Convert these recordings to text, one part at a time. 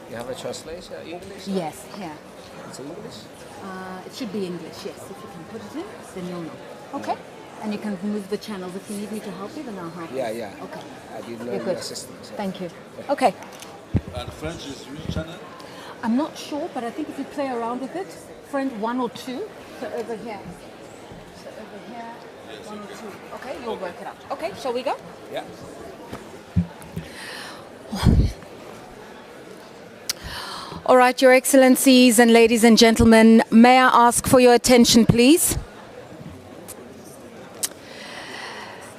You have a translation, English? Yes, yeah. It's English? It should be English, yes. If you can put it in, then you'll know. Okay? And you can move the channels. If you need me to help you, then I'll help you. Yeah. Okay. I didn't know You're your good. assistance. Yeah. Thank you. Okay. And French is which channel? I'm not sure, but I think if you play around with it, friend 1 or 2, so over here. So over here, 1 or 2. Okay, you'll work it out. Okay, shall we go? Yeah. All right, Your Excellencies and ladies and gentlemen, may I ask for your attention, please?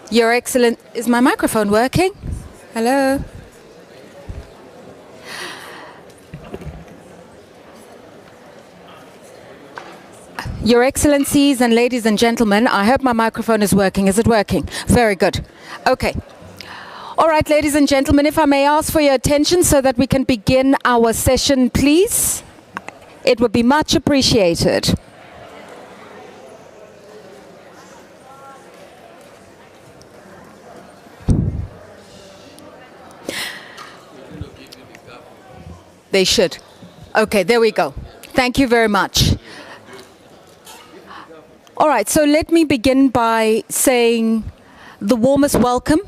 Your Excellent, is my microphone working? Hello? Your Excellencies and ladies and gentlemen, I hope my microphone is working. Is it working? Very good. Okay. All right, ladies and gentlemen, if I may ask for your attention so that we can begin our session, please. It would be much appreciated. They should. Okay, there we go. Thank you very much. All right, so let me begin by saying the warmest welcome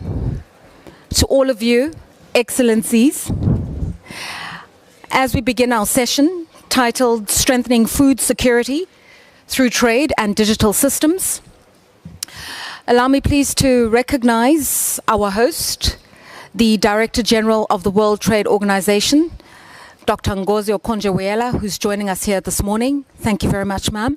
to all of you, Excellencies, as we begin our session titled Strengthening Food Security Through Trade and Digital Systems. Allow me please to recognize our host, the Director General of the World Trade Organization, Dr. Ngozi Okonjo-Iweala, who's joining us here this morning. Thank you very much, ma'am.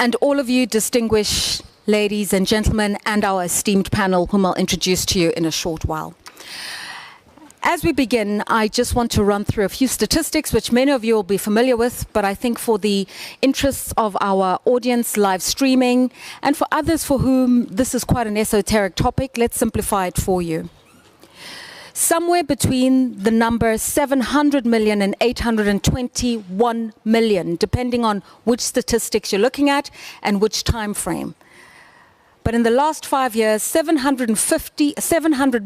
And all of you distinguished ladies and gentlemen and our esteemed panel, whom I'll introduce to you in a short while. As we begin, I just want to run through a few statistics which many of you will be familiar with, but I think for the interests of our audience live streaming and for others for whom this is quite an esoteric topic, let's simplify it for you. somewhere between the number 700 million and 821 million, depending on which statistics you're looking at and which time frame. But in the last 5 years, 700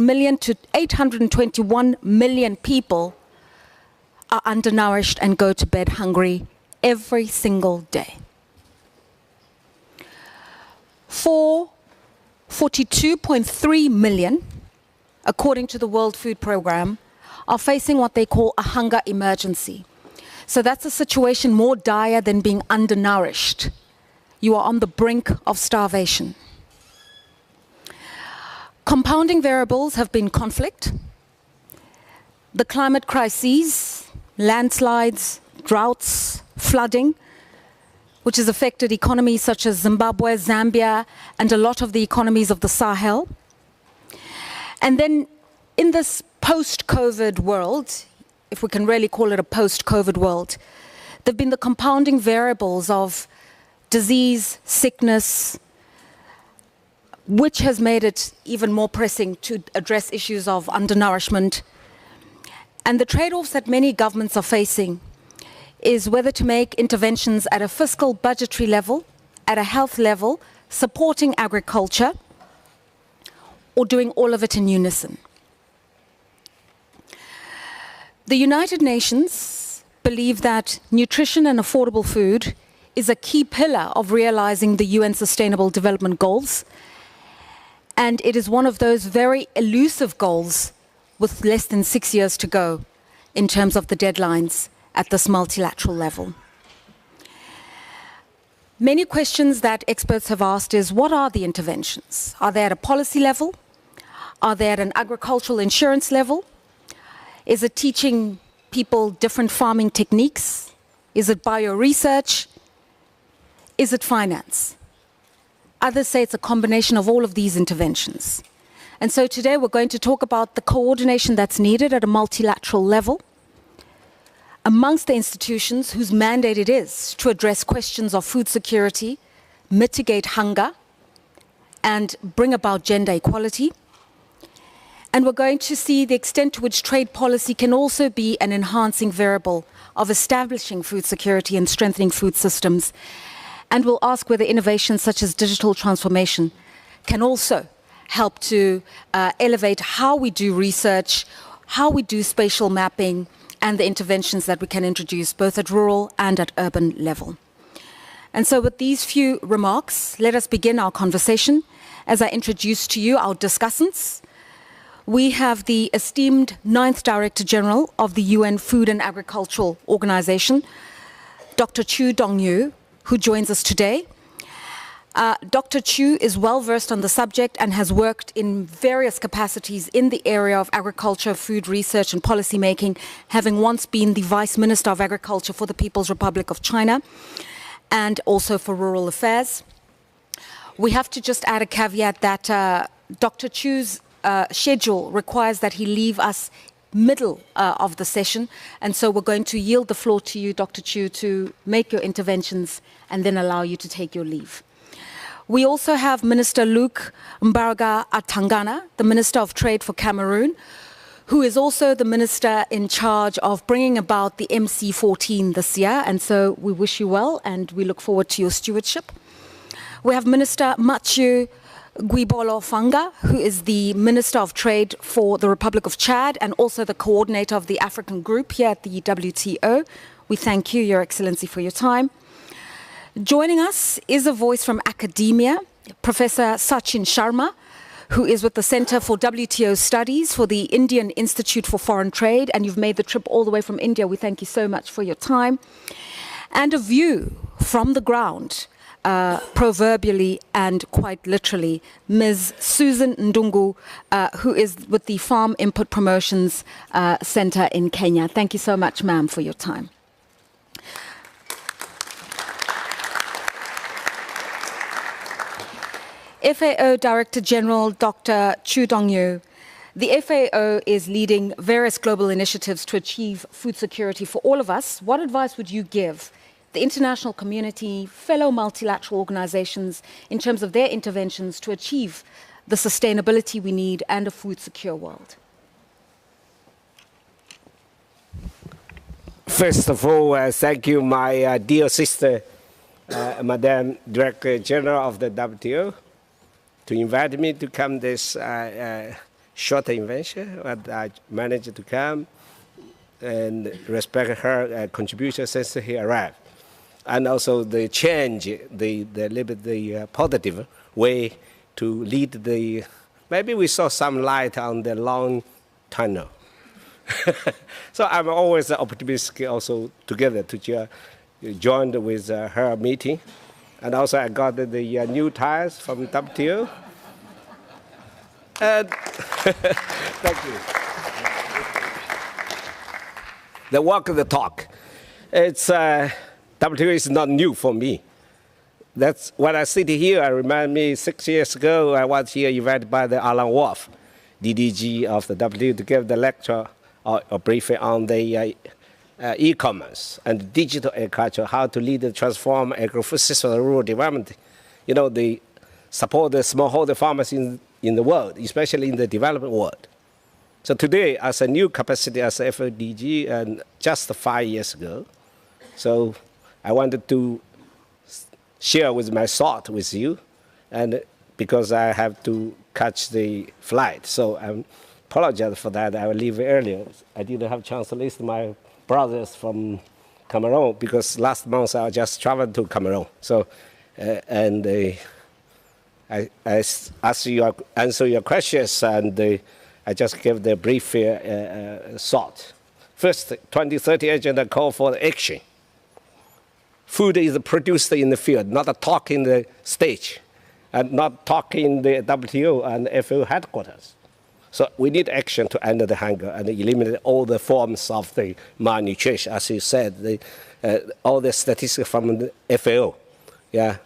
million to 821 million people are undernourished and go to bed hungry every single day. 42.3 million, according to the World Food Programme, are facing what they call a hunger emergency. So that's a situation more dire than being undernourished. You are on the brink of starvation. Compounding variables have been conflict, the climate crises, landslides, droughts, flooding, which has affected economies such as Zimbabwe, Zambia, and a lot of the economies of the Sahel. And then in this post-COVID world, if we can really call it a post-COVID world, there have been the compounding variables of disease, sickness, which has made it even more pressing to address issues of undernourishment. And the trade-offs that many governments are facing is whether to make interventions at a fiscal budgetary level, at a health level, supporting agriculture, or doing all of it in unison. The United Nations believe that nutrition and affordable food is a key pillar of realizing the UN Sustainable Development Goals, and it is one of those very elusive goals with less than 6 years to go in terms of the deadlines at this multilateral level. Many questions that experts have asked is, what are the interventions? Are they at a policy level? Are they at an agricultural insurance level? Is it teaching people different farming techniques? Is it bioresearch? Is it finance? Others say it's a combination of all of these interventions. And so today we're going to talk about the coordination that's needed at a multilateral level amongst the institutions whose mandate it is to address questions of food security, mitigate hunger, and bring about gender equality. And we're going to see the extent to which trade policy can also be an enhancing variable of establishing food security and strengthening food systems. And we'll ask whether innovations such as digital transformation can also help to elevate how we do research, how we do spatial mapping, and the interventions that we can introduce both at rural and at urban level. And so with these few remarks, let us begin our conversation. As I introduce to you our discussants, we have the esteemed 9th Director General of the UN Food and Agricultural Organization, Dr. Chu Dong-yu, who joins us today. Dr. Chu is well versed on the subject and has worked in various capacities in the area of agriculture, food research and policy making, having once been the Vice Minister of Agriculture for the People's Republic of China and also for rural affairs. We have to just add a caveat that Dr. Chu's schedule requires that he leave us middle of the session, and so we're going to yield the floor to you, Dr. Chu, to make your interventions and then allow you to take your leave. We also have Minister Luke Mbarga Atangana, the Minister of Trade for Cameroon, who is also the Minister in charge of bringing about the MC14 this year, and so we wish you well and we look forward to your stewardship. We have Minister Mathieu Guibolo Fanga, who is the Minister of Trade for the Republic of Chad and also the coordinator of the African group here at the WTO. We thank you, Your Excellency, for your time. Joining us is a voice from academia, Professor Sachin Sharma, who is with the Center for WTO Studies for the Indian Institute for Foreign Trade, and you've made the trip all the way from India. We thank you so much for your time. And a view from the ground, proverbially and quite literally, Ms. Susan Ndungu, who is with the Farm Input Promotions Center in Kenya. Thank you so much, ma'am, for your time. FAO Director General Dr. Chu Dong-yu. The FAO is leading various global initiatives to achieve food security for all of us. What advice would you give the international community, fellow multilateral organizations, in terms of their interventions to achieve the sustainability we need and a food secure world? First of all, thank you, my dear sister, Madam Director General of the WTO, to invite me to come this short invention. But I managed to come and respect her contribution since he arrived. And also the change, the positive way to lead the, maybe we saw some light on the long tunnel. So I'm always optimistic also together to join with her meeting. And also I got the new tires from WTO. And thank you. The walk the talk. It's, WTO is not new for me. That's when I sit here, I remind me 6 years ago, I was here invited by the Alan Wolf, DDG of the WTO, to give the lecture or briefing on the e-commerce and digital agriculture, how to lead and transform agri-food system and rural development. You know, they support the smallholder farmers in the world, especially in the developing world. So today, as a new capacity as FODG, and just 5 years ago, so I wanted to share with my thought with you, and because I have to catch the flight, so I apologize for that. I will leave earlier. I didn't have a chance to list my brothers from Cameroon because last month I just traveled to Cameroon. So, I answer your questions, and I just give the brief thought. First, 2030 agenda call for action. Food is produced in the field, not a talk in the stage, and not talk in the WTO and FAO headquarters. So we need action to end the hunger and eliminate all the forms of the malnutrition, as you said, all the statistics from the FAO. Yeah.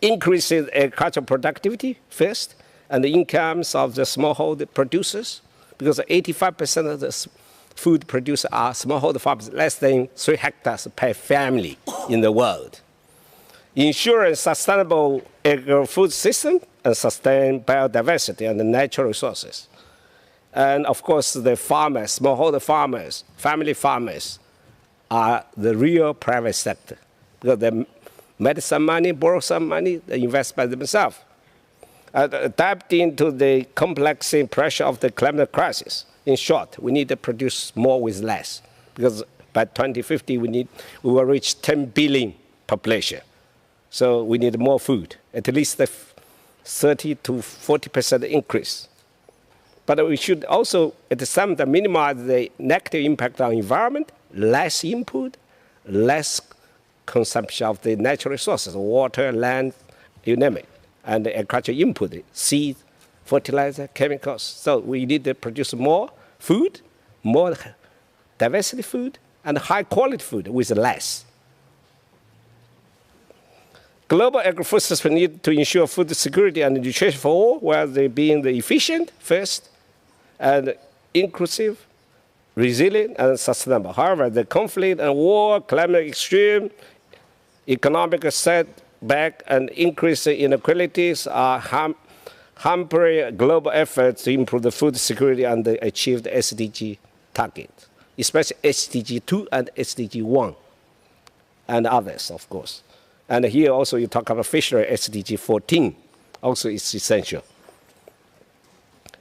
Increasing agricultural productivity first, and the incomes of the smallholder producers, because 85% of the food producers are smallholder farmers, less than 3 hectares per family in the world. Ensure sustainable agri-food system and sustain biodiversity and the natural resources. And of course, the farmers, smallholder farmers, family farmers, are the real private sector. Because they made some money, borrow some money, they invest by themselves. Adapt into the complex pressure of the climate crisis. In short, we need to produce more with less, because by 2050 we will reach 10 billion population. So we need more food, at least a 30 to 40% increase. But we should also, at the same time, minimize the negative impact on environment, less input, less consumption of the natural resources, water, land, you name it, and the agricultural input, seed, fertilizer, chemicals. So we need to produce more food, more diversity food, and high quality food with less. Global agri-food system need to ensure food security and nutrition for all, while they being the efficient first, and inclusive, resilient, and sustainable. However, the conflict and war, climate extreme, economic setback, and increasing inequalities are hampering global efforts to improve the food security and achieve the SDG target, especially SDG 2 and SDG 1, and others, of course. And here also you talk about fishery, SDG 14, also is essential.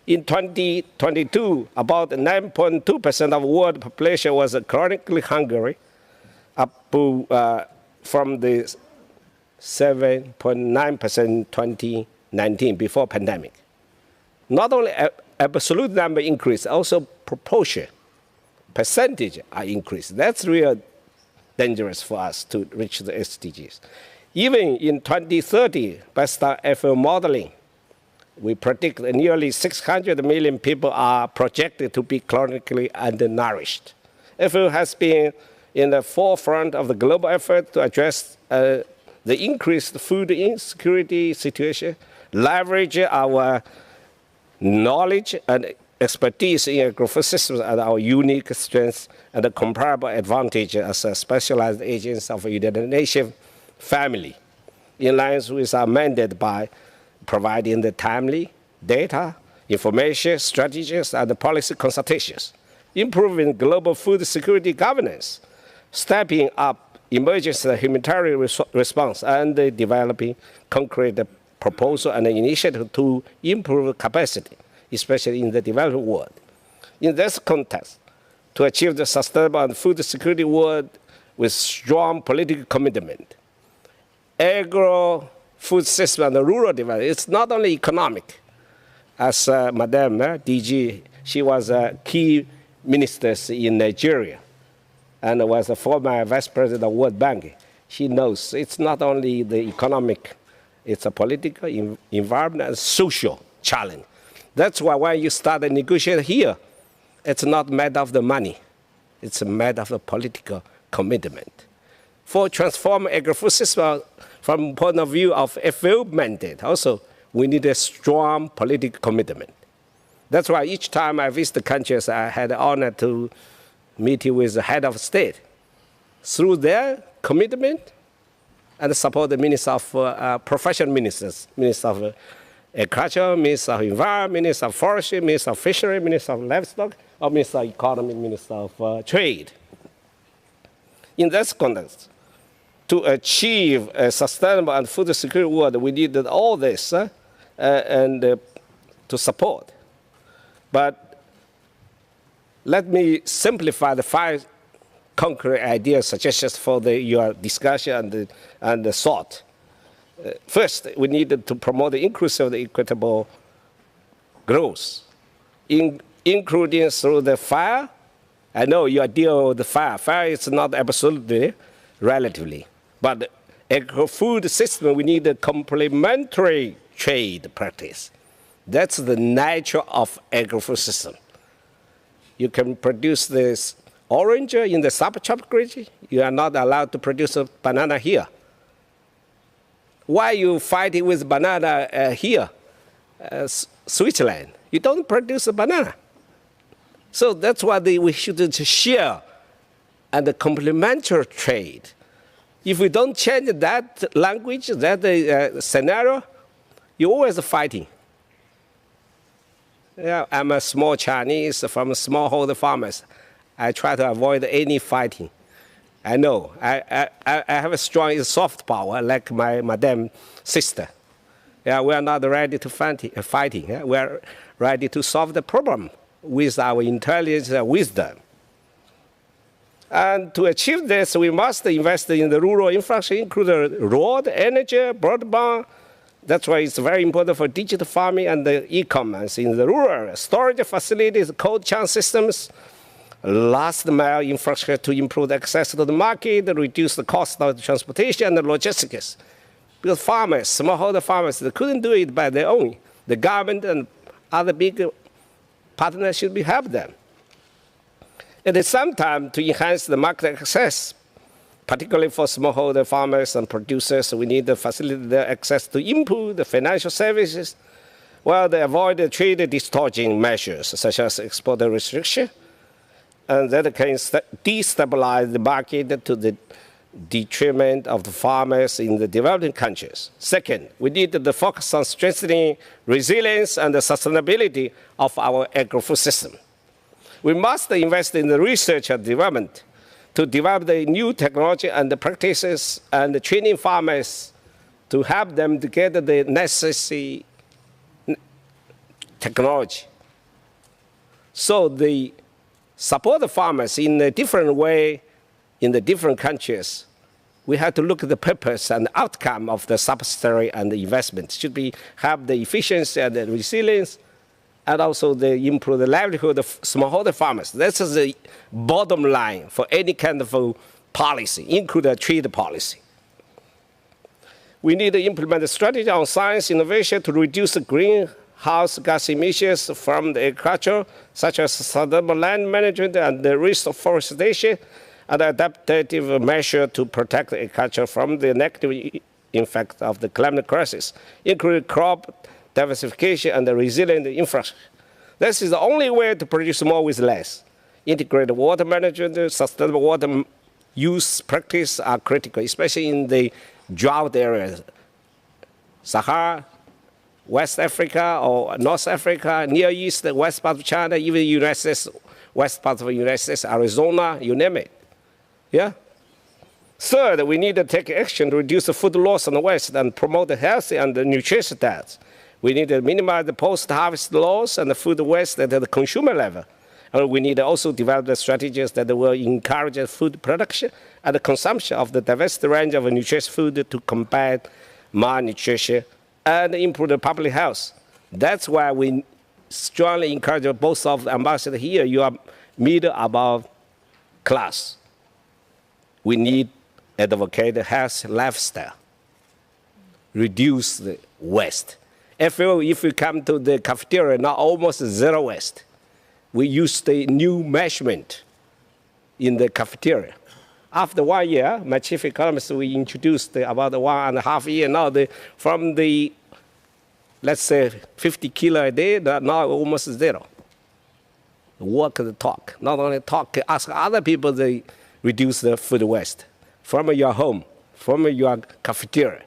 In 2022, about 9.2% of world population was chronically hungry, up from the 7.9% in 2019, before pandemic. Not only absolute number increase, also proportion, percentage are increased. That's real dangerous for us to reach the SDGs. Even in 2030, based on FAO modeling, we predict that nearly 600 million people are projected to be chronically undernourished. FAO has been in the forefront of the global effort to address the increased food insecurity situation, leverage our knowledge and expertise in agri-food systems and our unique strengths and the comparable advantage as a specialized agents of the United Nations family, in line with our mandate by providing the timely data, information, strategies, and the policy consultations, improving global food security governance, stepping up emergency humanitarian response, and developing concrete proposals and initiatives to improve capacity, especially in the developing world. In this context, to achieve the sustainable and food security world with strong political commitment, agro-food system and the rural development, it's not only economic. As Madame DG, she was a key minister in Nigeria and was a former vice president of World Bank. She knows it's not only the economic, it's a political, environmental, and social challenge. That's why when you start a negotiation here, it's not a matter of the money. It's a matter of the political commitment. For transforming agri-food system from the point of view of FAO mandate, also, we need a strong political commitment. That's why each time I visit the countries, I had the honor to meet with the head of state. Through their commitment and support the minister of professional ministers, Minister of Agriculture, Minister of Environment, Minister of Forestry, Minister of Fishery, Minister of Livestock, or Minister of Economy, Minister of Trade. In this context, to achieve a sustainable and food security world, we needed all this and to support. But let me simplify the 5 concrete ideas, suggestions for your discussion and the thought. First, we needed to promote the inclusive and equitable growth, including through the fire. I know you are dealing with the fire. Fire is not absolutely, relatively. But agri-food system, we need a complementary trade practice. That's the nature of agri-food system. You can produce this orange in the subtropical region. You are not allowed to produce a banana here. Why are you fighting with banana here, Switzerland? You don't produce a banana. So that's why we should share and the complementary trade. If we don't change that language, that scenario, you're always fighting. Yeah, I'm a small Chinese from smallholder farmers. I try to avoid any fighting. I know. I have a strong soft power like my madam sister. Yeah, we are not ready to fighting. Yeah? We are ready to solve the problem with our intelligence and wisdom. And to achieve this, we must invest in the rural infrastructure, including road, energy, broadband. That's why it's very important for digital farming and the e-commerce in the rural area. Storage facilities, cold chain systems, last mile infrastructure to improve the access to the market, reduce the cost of transportation and the logistics. Because farmers, smallholder farmers, they couldn't do it by their own. The government and other big partners should help them. At the same time, to enhance the market access, particularly for smallholder farmers and producers, we need to facilitate their access to input, the financial services, while they avoid the trade distorting measures, such as export restriction, and that can destabilize the market to the detriment of the farmers in the developing countries. Second, we need to focus on strengthening resilience and the sustainability of our agri-food system. We must invest in the research and development to develop the new technology and the practices and training farmers to help them to get the necessary technology. So they support the farmers in a different way in the different countries. We have to look at the purpose and the outcome of the subsidy and the investment. Should be have the efficiency and the resilience, and also improve the livelihood of smallholder farmers. This is the bottom line for any kind of policy, including a trade policy. We need to implement a strategy on science innovation to reduce the greenhouse gas emissions from the agriculture, such as sustainable land management and the reforestation, and adaptive measure to protect agriculture from the negative impact of the climate crisis, including crop diversification and the resilient infrastructure. This is the only way to produce more with less. Integrated water management, sustainable water use practice are critical, especially in the drought areas. Sahara, West Africa or North Africa, Near East, West part of China, even the United States, west part of the United States, Arizona, you name it. Yeah? Third, we need to take action to reduce the food loss in the West and promote the healthy and the nutritious diets. We need to minimize the post-harvest loss and the food waste at the consumer level. And we need to also develop the strategies that will encourage food production and the consumption of the diverse range of nutritious food to combat malnutrition and improve the public health. That's why we strongly encourage both of the ambassadors here. You are middle above class. We need to advocate the health lifestyle, reduce the waste. If you come to the cafeteria, now almost zero waste. We use the new measurement in the cafeteria. After 1 year, my chief economist, we introduced about 1.5 years now, from the, let's say, 50 kilo a day, now almost zero. Walk the talk. Not only talk, ask other people to reduce the food waste from your home, from your cafeteria.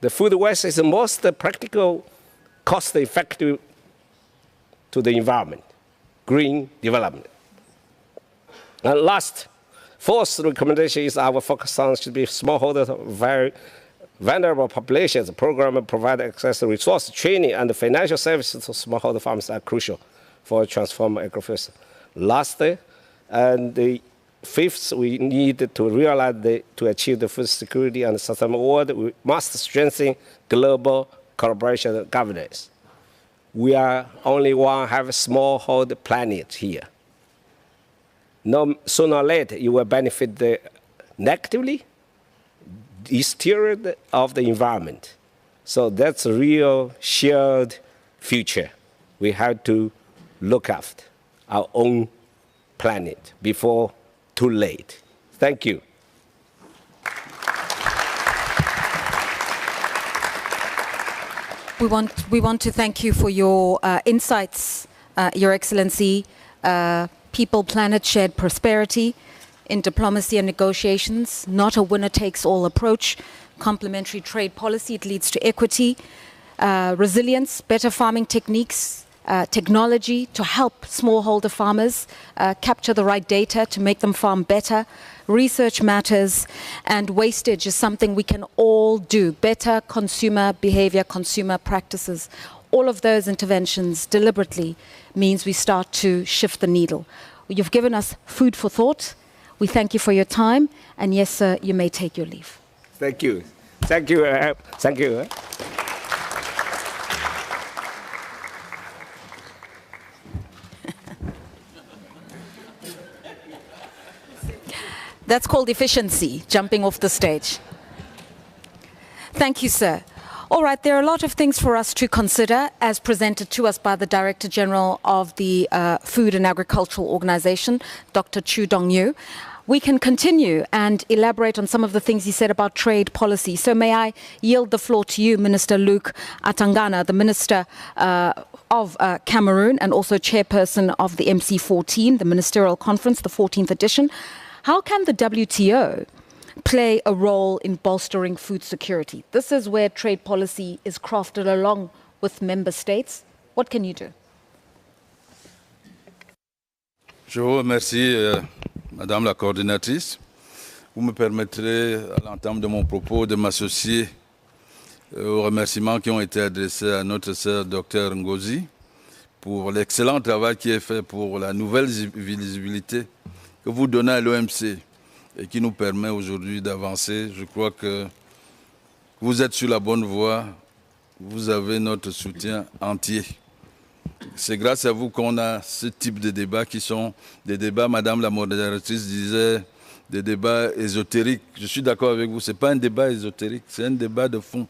The food waste is the most practical, cost-effective to the environment, green development. And last, fourth recommendation is our focus on should be smallholders of very vulnerable populations. The program provide access to resource, training, and financial services to smallholder farmers are crucial for transform agriculture. Lastly, and the fifth, we need to realize that to achieve the food security and sustainable world, we must strengthen global collaboration and governance. We are only one have a smallholder planet here. No, sooner or later, you will benefit negatively, deteriorate of the environment. So that's a real shared future. We have to look after our own planet before too late. Thank you. We want to thank you for your insights, Your Excellency. People, planet, shared prosperity in diplomacy and negotiations, not a winner-takes-all approach. Complementary trade policy, it leads to equity, resilience, better farming techniques, technology to help smallholder farmers capture the right data to make them farm better. Research matters, and wastage is something we can all do. Better consumer behavior, consumer practices. All of those interventions deliberately means we start to shift the needle. You've given us food for thought. We thank you for your time, and yes, sir, you may take your leave. Thank you. Thank you. Thank you. That's called efficiency, jumping off the stage. Thank you, sir. All right, there are a lot of things for us to consider as presented to us by the Director General of the Food and Agricultural Organization, Dr. Chu Dong-yu. We can continue and elaborate on some of the things he said about trade policy. So may I yield the floor to you, Minister Luke Atangana, the Minister of Cameroon and also Chairperson of the MC14, the Ministerial Conference, the 14th edition. How can the WTO play a role in bolstering food security? This is where trade policy is crafted along with member states. What can you do? Je vous remercie, Madame la coordinatrice. Vous me permettrez, à l'entame de mon propos, de m'associer aux remerciements qui ont été adressés à notre sœur Dr Ngozi pour l'excellent travail qui est fait pour la nouvelle visibilité que vous donnez à l'OMC et qui nous permet aujourd'hui d'avancer. Je crois que vous êtes sur la bonne voie, vous avez notre soutien entier. C'est grâce à vous qu'on a ce type de débats qui sont des débats, Madame la modératrice disait, des débats ésotériques. Je suis d'accord avec vous, ce n'est pas un débat ésotérique, c'est un débat de fond.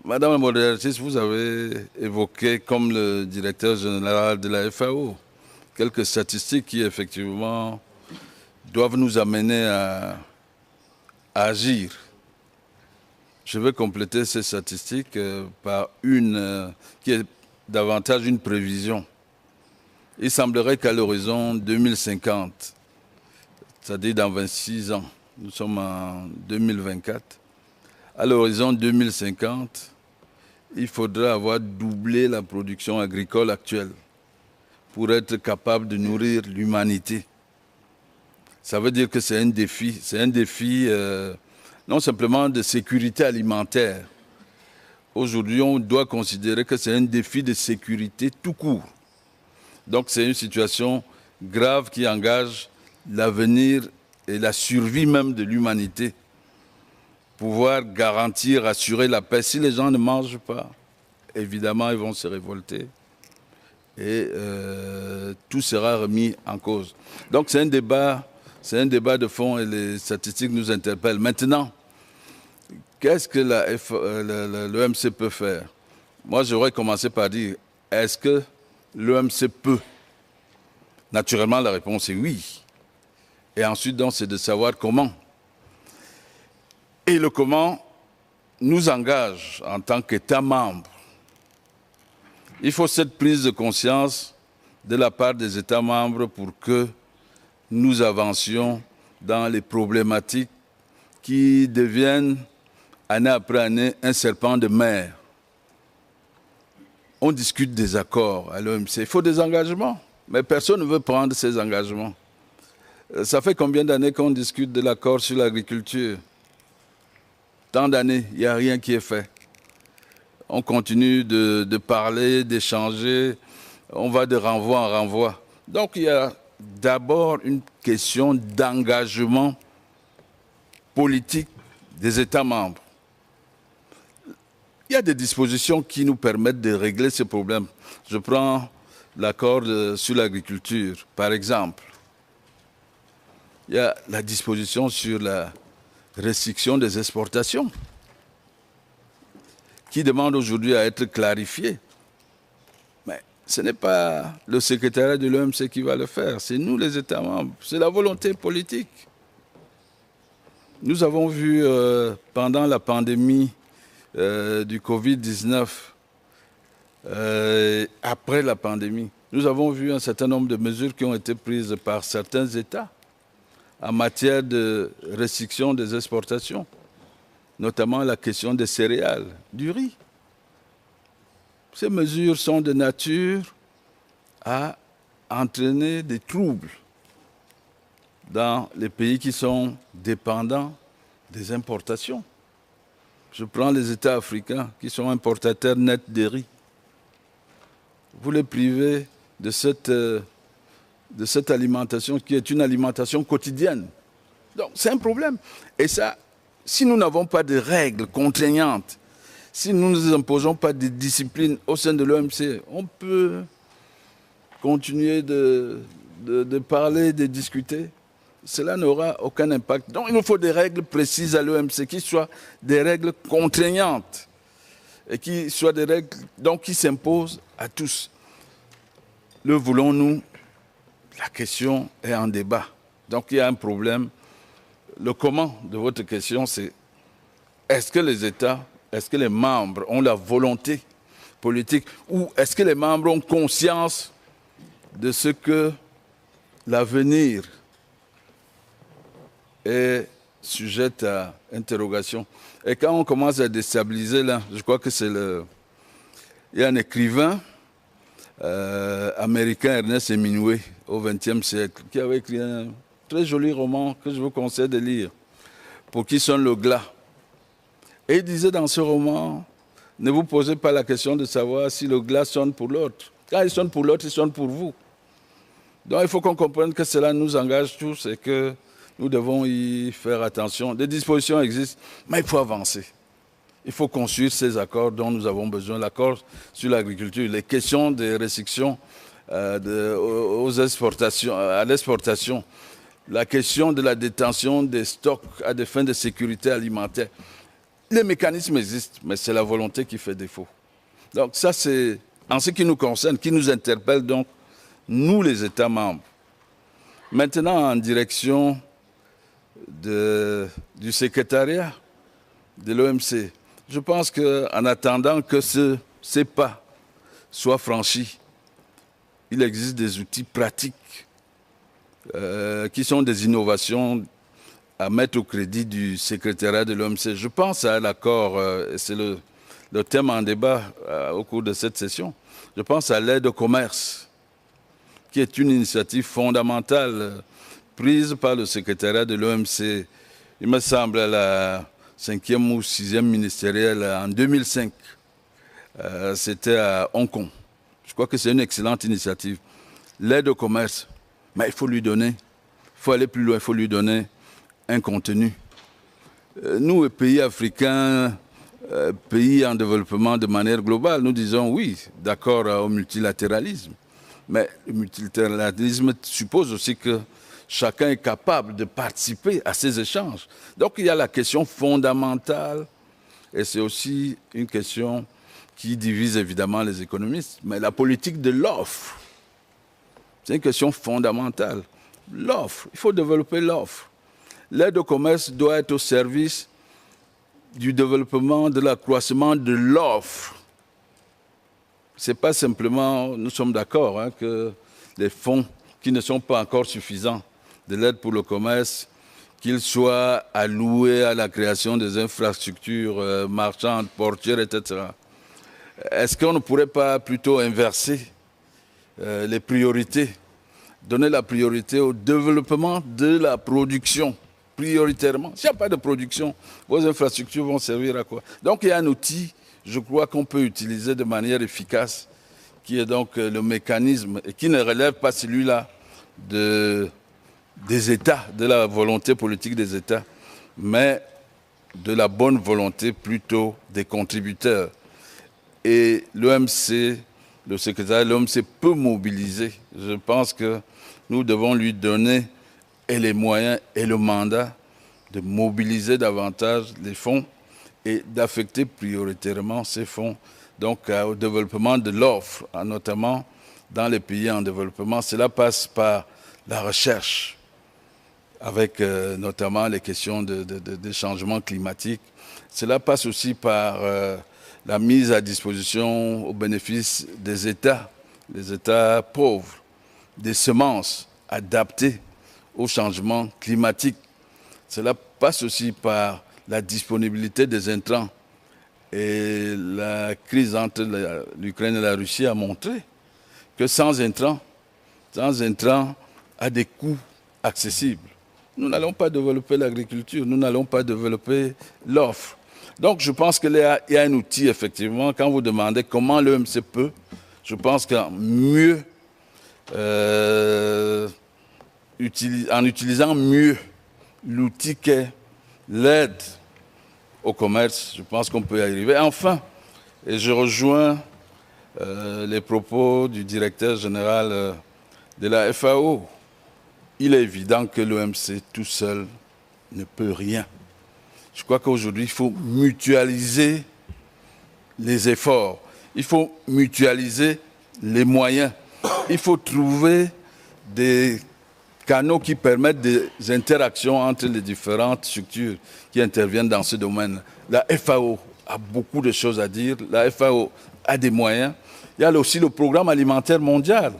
Madame la modératrice, vous avez évoqué, comme le directeur général de la FAO, quelques statistiques qui, effectivement, doivent nous amener à agir. Je vais compléter ces statistiques par une qui est davantage une prévision. Il semblerait qu'à l'horizon 2050, c'est-à-dire dans 26 ans, nous sommes en 2024, à l'horizon 2050, il faudra avoir doublé la production agricole actuelle pour être capable de nourrir l'humanité. Ça veut dire que c'est un défi. C'est un défi non simplement de sécurité alimentaire. Aujourd'hui, on doit considérer que c'est un défi de sécurité tout court. Donc c'est une situation grave qui engage l'avenir et la survie même de l'humanité. Pouvoir garantir, assurer la paix. Si les gens ne mangent pas, évidemment, ils vont se révolter. Et tout sera remis en cause. Donc c'est un débat de fond et les statistiques nous interpellent. Maintenant, qu'est-ce que l'OMC peut faire? Moi, j'aurais commencé par dire, est-ce que l'OMC peut? Naturellement, la réponse est oui. Et ensuite, donc, c'est de savoir comment. Et le comment nous engage en tant qu'État membre. Il faut cette prise de conscience de la part des États membres pour que nous avancions dans les problématiques qui deviennent, année après année, un serpent de mer. On discute des accords à l'OMC. Il faut des engagements, mais personne ne veut prendre ces engagements. Ça fait combien d'années qu'on discute de l'accord sur l'agriculture? Tant d'années, il n'y a rien qui est fait. On continue de parler, d'échanger, on va de renvoi en renvoi. Donc il y a d'abord une question d'engagement politique des États membres. Il y a des dispositions qui nous permettent de régler ces problèmes. Je prends l'accord sur l'agriculture, par exemple. Il y a la disposition sur la restriction des exportations, qui demande aujourd'hui à être clarifiée. Mais ce n'est pas le secrétariat de l'OMC qui va le faire, c'est nous les États membres, c'est la volonté politique. Nous avons vu pendant la pandémie du Covid-19, après la pandémie, nous avons vu un certain nombre de mesures qui ont été prises par certains États en matière de restriction des exportations, notamment la question des céréales, du riz. Ces mesures sont de nature à entraîner des troubles dans les pays qui sont dépendants des importations. Je prends les États africains qui sont importateurs nets de riz. Vous les privez de cette alimentation qui est une alimentation quotidienne. Donc c'est un problème. Et ça, si nous n'avons pas de règles contraignantes, si nous ne nous imposons pas de disciplines au sein de l'OMC, on peut continuer de parler, de discuter. Cela n'aura aucun impact. Donc il nous faut des règles précises à l'OMC, qui soient des règles contraignantes et qui soient des règles donc, qui s'imposent à tous. Le voulons-nous? La question est en débat. Donc il y a un problème. Le comment de votre question, c'est est-ce que les États, est-ce que les membres ont la volonté politique ou est-ce que les membres ont conscience de ce que l'avenir est sujet à interrogation. Et quand on commence à déstabiliser, là, je crois que c'est il y a un écrivain américain, Ernest Hemingway, au XXe siècle, qui avait écrit un très joli roman que je vous conseille de lire, Pour qui sonne le glas. Et il disait dans ce roman, ne vous posez pas la question de savoir si le glas sonne pour l'autre. Quand il sonne pour l'autre, il sonne pour vous. Donc il faut qu'on comprenne que cela nous engage tous et que nous devons y faire attention. Des dispositions existent, mais il faut avancer. Il faut construire ces accords dont nous avons besoin. L'accord sur l'agriculture, les questions des restrictions aux exportations, à l'exportation, la question de la détention des stocks à des fins de sécurité alimentaire. Les mécanismes existent, mais c'est la volonté qui fait défaut. Donc ça, c'est en ce qui nous concerne, qui nous interpelle donc, nous les États membres. Maintenant, en direction du secrétariat de l'OMC, je pense qu'en attendant que ces pas soient franchis, il existe des outils pratiques qui sont des innovations à mettre au crédit du secrétariat de l'OMC. Je pense à l'accord, et c'est le thème en débat au cours de cette session, je pense à l'aide au commerce. qui est une initiative fondamentale prise par le secrétariat de l'OMC, il me semble, à la 5e ou 6e ministérielle en 2005. C'était à Hong Kong. Je crois que c'est une excellente initiative. L'aide au commerce, mais il faut lui donner, il faut aller plus loin, il faut lui donner un contenu. Nous, pays africains, pays en développement de manière globale, nous disons oui, d'accord au multilatéralisme. Mais le multilatéralisme suppose aussi que chacun est capable de participer à ces échanges. Donc il y a la question fondamentale, et c'est aussi une question qui divise évidemment les économistes, mais la politique de l'offre, c'est une question fondamentale. L'offre, il faut développer l'offre. L'aide au commerce doit être au service du développement, de l'accroissement de l'offre. Ce n'est pas simplement, nous sommes d'accord, que les fonds qui ne sont pas encore suffisants de l'aide pour le commerce, qu'ils soient alloués à la création des infrastructures marchandes, portuaires, etc. Est-ce qu'on ne pourrait pas plutôt inverser les priorités, donner la priorité au développement de la production, prioritairement? S'il n'y a pas de production, vos infrastructures vont servir à quoi? Donc il y a un outil, je crois, qu'on peut utiliser de manière efficace, qui est donc le mécanisme, et qui ne relève pas celui-là des États, de la volonté politique des États, mais de la bonne volonté plutôt des contributeurs. Et l'OMC, le secrétaire de l'OMC peut mobiliser. Je pense que nous devons lui donner et les moyens et le mandat de mobiliser davantage les fonds et d'affecter prioritairement ces fonds donc, au développement de l'offre, notamment dans les pays en développement. Cela passe par la recherche, avec notamment les questions de changement climatique. Cela passe aussi par la mise à disposition au bénéfice des États, les États pauvres, des semences adaptées au changement climatique. Cela passe aussi par la disponibilité des intrants. Et la crise entre l'Ukraine et la Russie a montré que sans intrants à des coûts accessibles, nous n'allons pas développer l'agriculture, nous n'allons pas développer l'offre. Donc je pense qu'il y a un outil, effectivement, quand vous demandez comment l'OMC peut, je pense qu'en mieux, en utilisant mieux l'outil qu'est l'aide au commerce, je pense qu'on peut y arriver. Enfin, et je rejoins les propos du directeur général de la FAO, il est évident que l'OMC tout seul ne peut rien. Je crois qu'aujourd'hui, il faut mutualiser les efforts, il faut mutualiser les moyens, il faut trouver des canaux qui permettent des interactions entre les différentes structures qui interviennent dans ce domaine. La FAO a beaucoup de choses à dire, la FAO a des moyens. Il y a aussi le programme alimentaire mondial.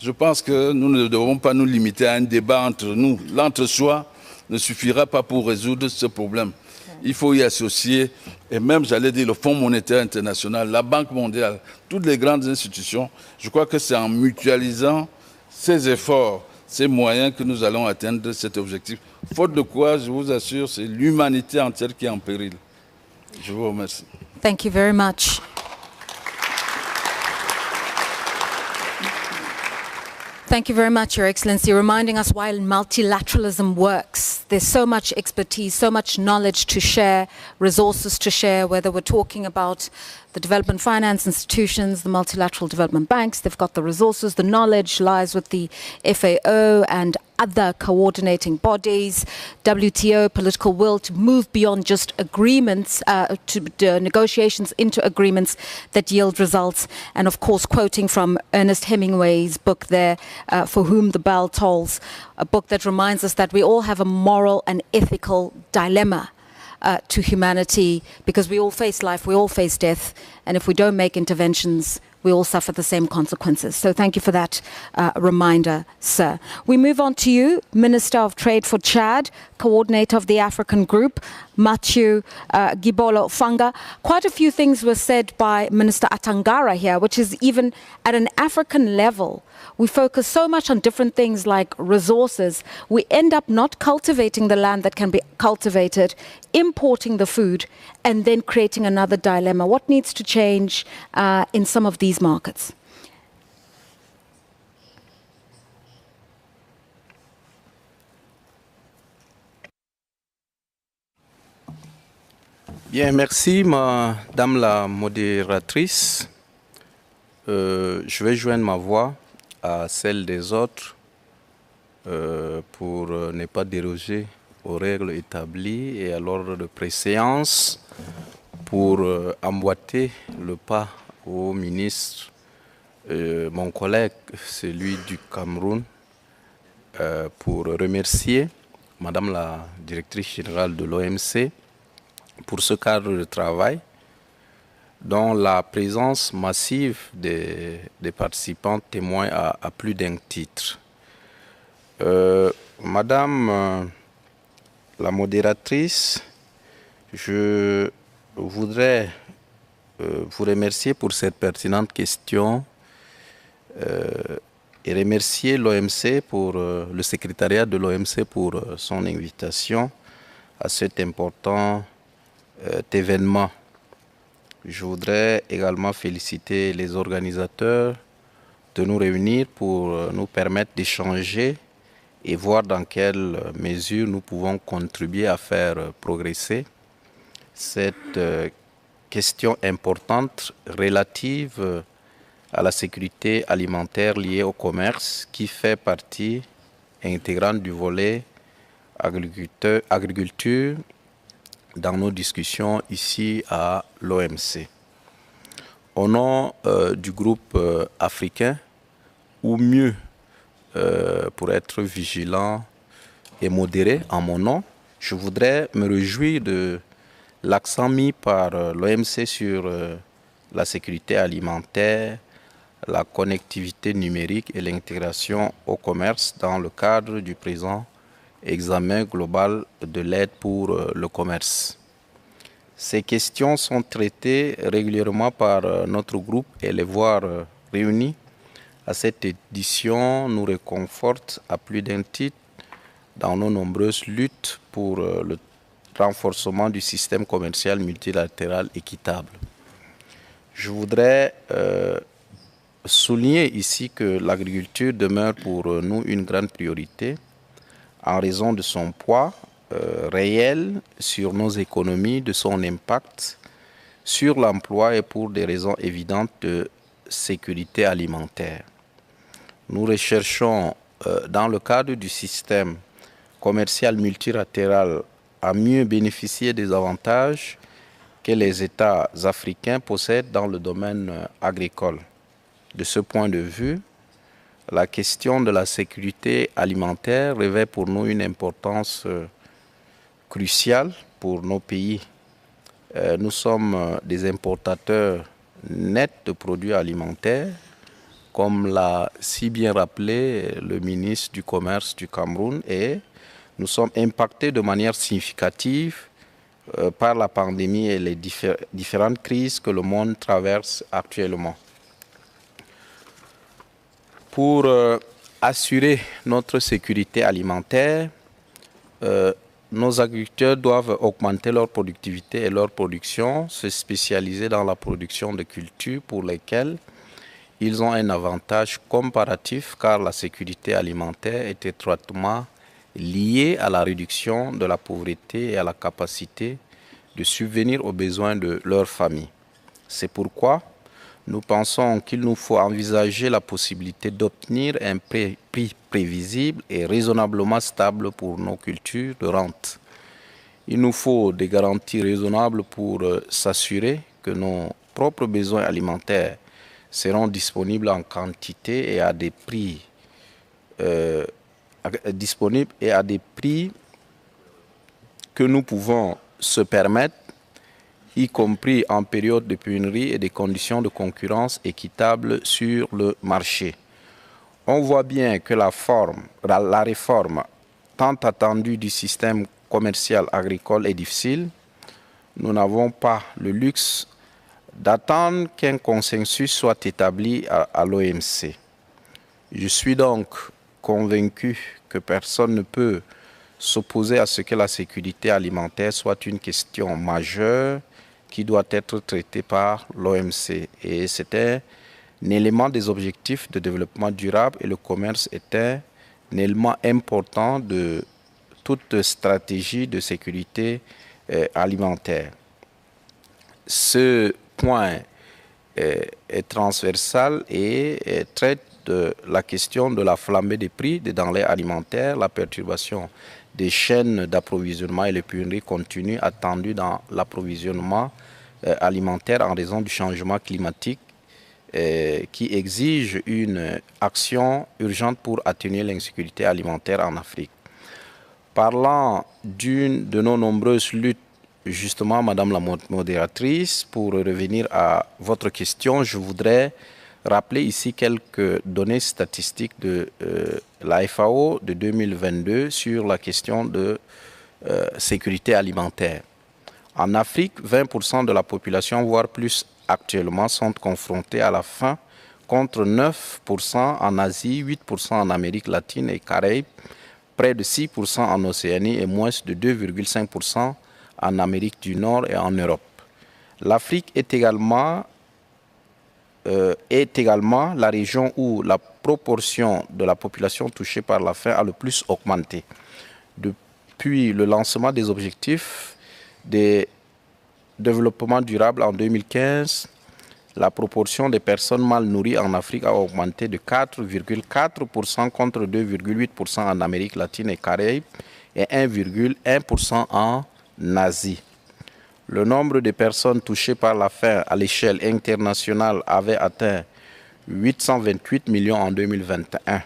Je pense que nous ne devons pas nous limiter à un débat entre nous. L'entre-soi ne suffira pas pour résoudre ce problème. Il faut y associer, et même, j'allais dire, le Fonds monétaire international, la Banque mondiale, toutes les grandes institutions. Je crois que c'est en mutualisant ces efforts, ces moyens que nous allons atteindre cet objectif. Faute de quoi, je vous assure, c'est l'humanité entière qui est en péril. Je vous remercie. Thank you very much. Thank you very much, Your Excellency, reminding us why multilateralism works. There's so much expertise, so much knowledge to share, resources to share, whether we're talking about the development finance institutions, the multilateral development banks, they've got the resources, the knowledge lies with the FAO and other coordinating bodies, WTO, political will to move beyond just agreements, to negotiations into agreements that yield results. And of course, quoting from Ernest Hemingway's book there, For Whom the Bell Tolls, a book that reminds us that we all have a moral and ethical dilemma to humanity, because we all face life, we all face death, And if we don't make interventions, we all suffer the same consequences. So thank you for that reminder, sir. We move on to you, Minister of Trade for Chad, Coordinator of the African Group, Mathieu Gibolo Fanga. Quite a few things were said by Minister Atangara here, which is even at an African level. We focus so much on different things like resources. We end up not cultivating the land that can be cultivated, importing the food, and then creating another dilemma. What needs to change in some of these markets? Bien, merci Madame la modératrice. Je vais joindre ma voix à celle des autres pour ne pas déroger aux règles établies et à l'ordre de préséance pour emboîter le pas au ministre, mon collègue, celui du Cameroun, pour remercier Madame la directrice générale de l'OMC pour ce cadre de travail dont la présence massive des participants témoigne à plus d'un titre. Madame la modératrice, je voudrais vous remercier pour cette pertinente question et remercier l'OMC pour le secrétariat de l'OMC pour son invitation à cet important événement. Je voudrais également féliciter les organisateurs de nous réunir pour nous permettre d'échanger et voir dans quelle mesure nous pouvons contribuer à faire progresser cette question importante relative à la sécurité alimentaire liée au commerce qui fait partie intégrante du volet agriculture dans nos discussions ici à l'OMC. Au nom du groupe africain, ou mieux, pour être vigilant et modéré en mon nom, je voudrais me réjouir de l'accent mis par l'OMC sur la sécurité alimentaire, la connectivité numérique et l'intégration au commerce dans le cadre du présent examen global de l'aide pour le commerce. Ces questions sont traitées régulièrement par notre groupe et les voir réunis à cette édition nous réconforte à plus d'un titre dans nos nombreuses luttes pour le renforcement du système commercial multilatéral équitable. Je voudrais souligner ici que l'agriculture demeure pour nous une grande priorité en raison de son poids réel sur nos économies, de son impact sur l'emploi et pour des raisons évidentes de sécurité alimentaire. Nous recherchons dans le cadre du système commercial multilatéral à mieux bénéficier des avantages que les États africains possèdent dans le domaine agricole. De ce point de vue, la question de la sécurité alimentaire revêt pour nous une importance cruciale pour nos pays. Nous sommes des importateurs nets de produits alimentaires, comme l'a si bien rappelé le ministre du Commerce du Cameroun, et nous sommes impactés de manière significative par la pandémie et les différentes crises que le monde traverse actuellement. Pour assurer notre sécurité alimentaire, nos agriculteurs doivent augmenter leur productivité et leur production, se spécialiser dans la production de cultures pour lesquelles ils ont un avantage comparatif car la sécurité alimentaire est étroitement liée à la réduction de la pauvreté et à la capacité de subvenir aux besoins de leur famille. C'est pourquoi nous pensons qu'il nous faut envisager la possibilité d'obtenir un prix prévisible et raisonnablement stable pour nos cultures de rente. Il nous faut des garanties raisonnables pour s'assurer que nos propres besoins alimentaires seront disponibles en quantité et à des prix que nous pouvons se permettre. y compris en période de pénurie et des conditions de concurrence équitables sur le marché. On voit bien que la réforme tant attendue du système commercial agricole est difficile. Nous n'avons pas le luxe d'attendre qu'un consensus soit établi à l'OMC. Je suis donc convaincu que personne ne peut s'opposer à ce que la sécurité alimentaire soit une question majeure qui doit être traitée par l'OMC. Et c'est un élément des objectifs de développement durable et le commerce est un élément important de toute stratégie de sécurité alimentaire. Ce point est transversal et traite de la question de la flambée des prix des denrées alimentaires, la perturbation des chaînes d'approvisionnement et les pénuries continues attendues dans l'approvisionnement alimentaire en raison du changement climatique qui exige une action urgente pour atténuer l'insécurité alimentaire en Afrique. Parlant d'une de nos nombreuses luttes, justement, Madame la modératrice, pour revenir à votre question, je voudrais rappeler ici quelques données statistiques de la FAO de 2022 sur la question de sécurité alimentaire. En Afrique, 20% de la population, voire plus actuellement, sont confrontés à la faim, contre 9% en Asie, 8% en Amérique latine et Caraïbes, près de 6% en Océanie et moins de 2,5% en Amérique du Nord et en Europe. L'Afrique est également la région où la proportion de la population touchée par la faim a le plus augmenté. Depuis le lancement des objectifs de développement durable en 2015, la proportion des personnes mal nourries en Afrique a augmenté de 4,4% contre 2,8% en Amérique latine et Caraïbes et 1,1% en Asie. Le nombre de personnes touchées par la faim à l'échelle internationale avait atteint 828 millions en 2021.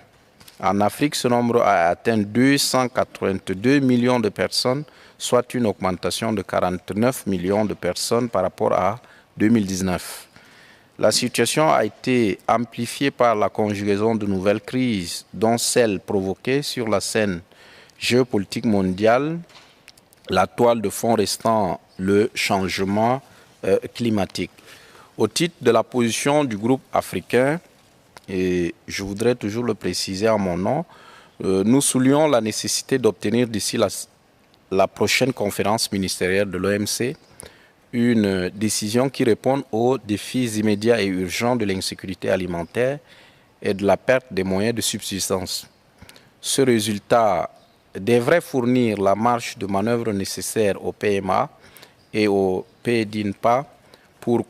En Afrique, ce nombre a atteint 282 millions de personnes, soit une augmentation de 49 millions de personnes par rapport à 2019. La situation a été amplifiée par la conjugaison de nouvelles crises, dont celle provoquée sur la scène géopolitique mondiale, la toile de fond restant le changement climatique. Au titre de la position du groupe africain, et je voudrais toujours le préciser en mon nom, nous soulignons la nécessité d'obtenir d'ici la prochaine conférence ministérielle de l'OMC une décision qui réponde aux défis immédiats et urgents de l'insécurité alimentaire et de la perte des moyens de subsistance. Ce résultat devrait fournir la marge de manœuvre nécessaire aux PMA et aux PDINPA pour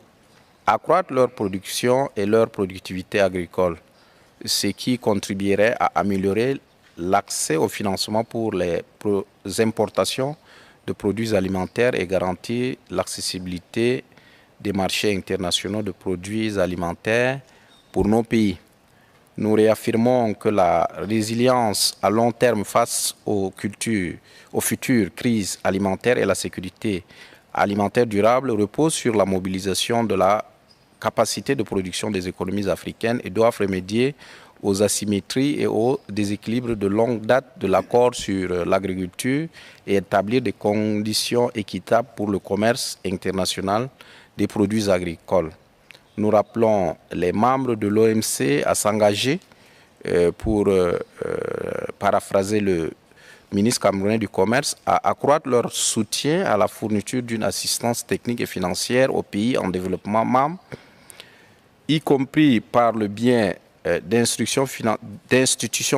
accroître leur production et leur productivité agricole, ce qui contribuerait à améliorer l'accès au financement pour les importations de produits alimentaires et garantir l'accessibilité des marchés internationaux de produits alimentaires pour nos pays. Nous réaffirmons que la résilience à long terme face aux futures crises alimentaires et la sécurité alimentaire durable repose sur la mobilisation de la capacité de production des économies africaines et doivent remédier aux asymétries et aux déséquilibres de longue date de l'accord sur l'agriculture et établir des conditions équitables pour le commerce international des produits agricoles. Nous rappelons les membres de l'OMC à s'engager pour paraphraser le ministre camerounais du Commerce, à accroître leur soutien à la fourniture d'une assistance technique et financière aux pays en développement membres, y compris par le biais d'institutions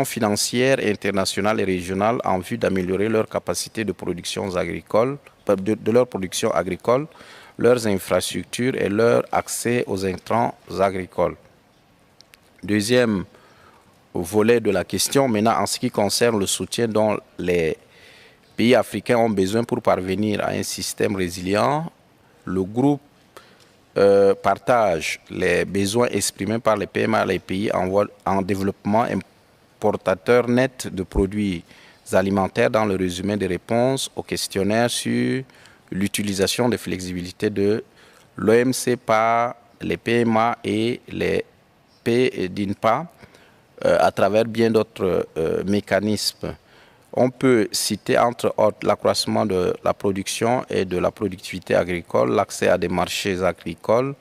financières internationales et régionales en vue d'améliorer leur capacité de production agricole, de leur production agricole, leurs infrastructures et leur accès aux intrants agricoles. Deuxième volet de la question, maintenant en ce qui concerne le soutien dont les pays africains ont besoin pour parvenir à un système résilient, le groupe partage les besoins exprimés par les PMA et les pays en développement importateurs nets de produits alimentaires dans le résumé des réponses au questionnaire sur l'utilisation des flexibilités de l'OMC par les PMA et les PDINPA à travers bien d'autres mécanismes. On peut citer entre autres l'accroissement de la production et de la productivité agricole, l'accès à des marchés agricoles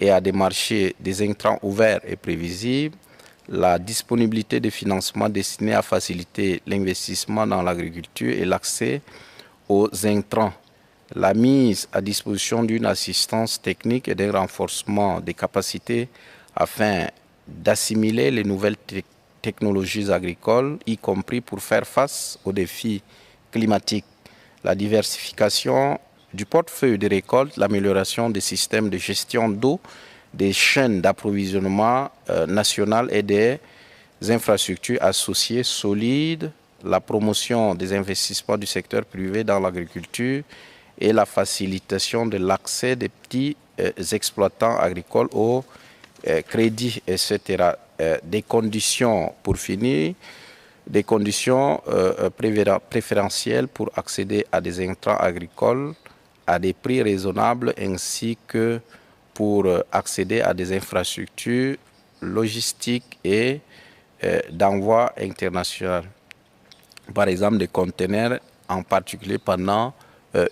et à des marchés des intrants ouverts et prévisibles, la disponibilité de financements destinés à faciliter l'investissement dans l'agriculture et l'accès aux intrants, la mise à disposition d'une assistance technique et d'un renforcement des capacités afin d'assimiler les nouvelles technologies agricoles, y compris pour faire face aux défis climatiques, la diversification du portefeuille de récoltes, l'amélioration des systèmes de gestion d'eau, des chaînes d'approvisionnement nationales et des infrastructures associées solides, la promotion des investissements du secteur privé dans l'agriculture et la facilitation de l'accès des petits exploitants agricoles au crédit, etc. Des conditions, pour finir, des conditions préférentielles pour accéder à des intrants agricoles à des prix raisonnables ainsi que pour accéder à des infrastructures logistiques et d'envoi international. Par exemple, des conteneurs, en particulier pendant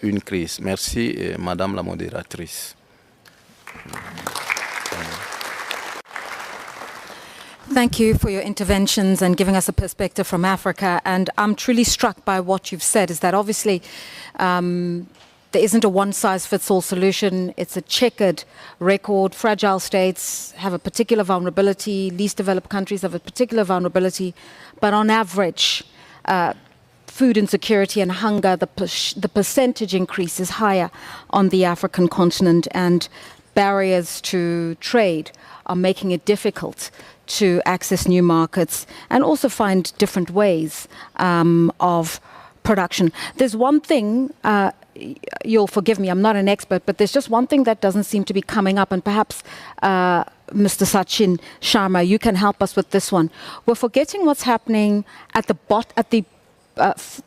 une crise. Merci, Madame la modératrice. Thank you for your interventions and giving us a perspective from Africa. And I'm truly struck by what you've said, is that obviously there isn't a one-size-fits-all solution. It's a checkered record. Fragile states have a particular vulnerability. Least developed countries have a particular vulnerability. But on average, food insecurity and hunger, the percentage increase is higher on the African continent, and barriers to trade are making it difficult to access new markets and also find different ways of production. There's one thing, you'll forgive me, I'm not an expert, but there's just one thing that doesn't seem to be coming up, and perhaps Mr. Sachin Sharma, you can help us with this one. We're forgetting what's happening at the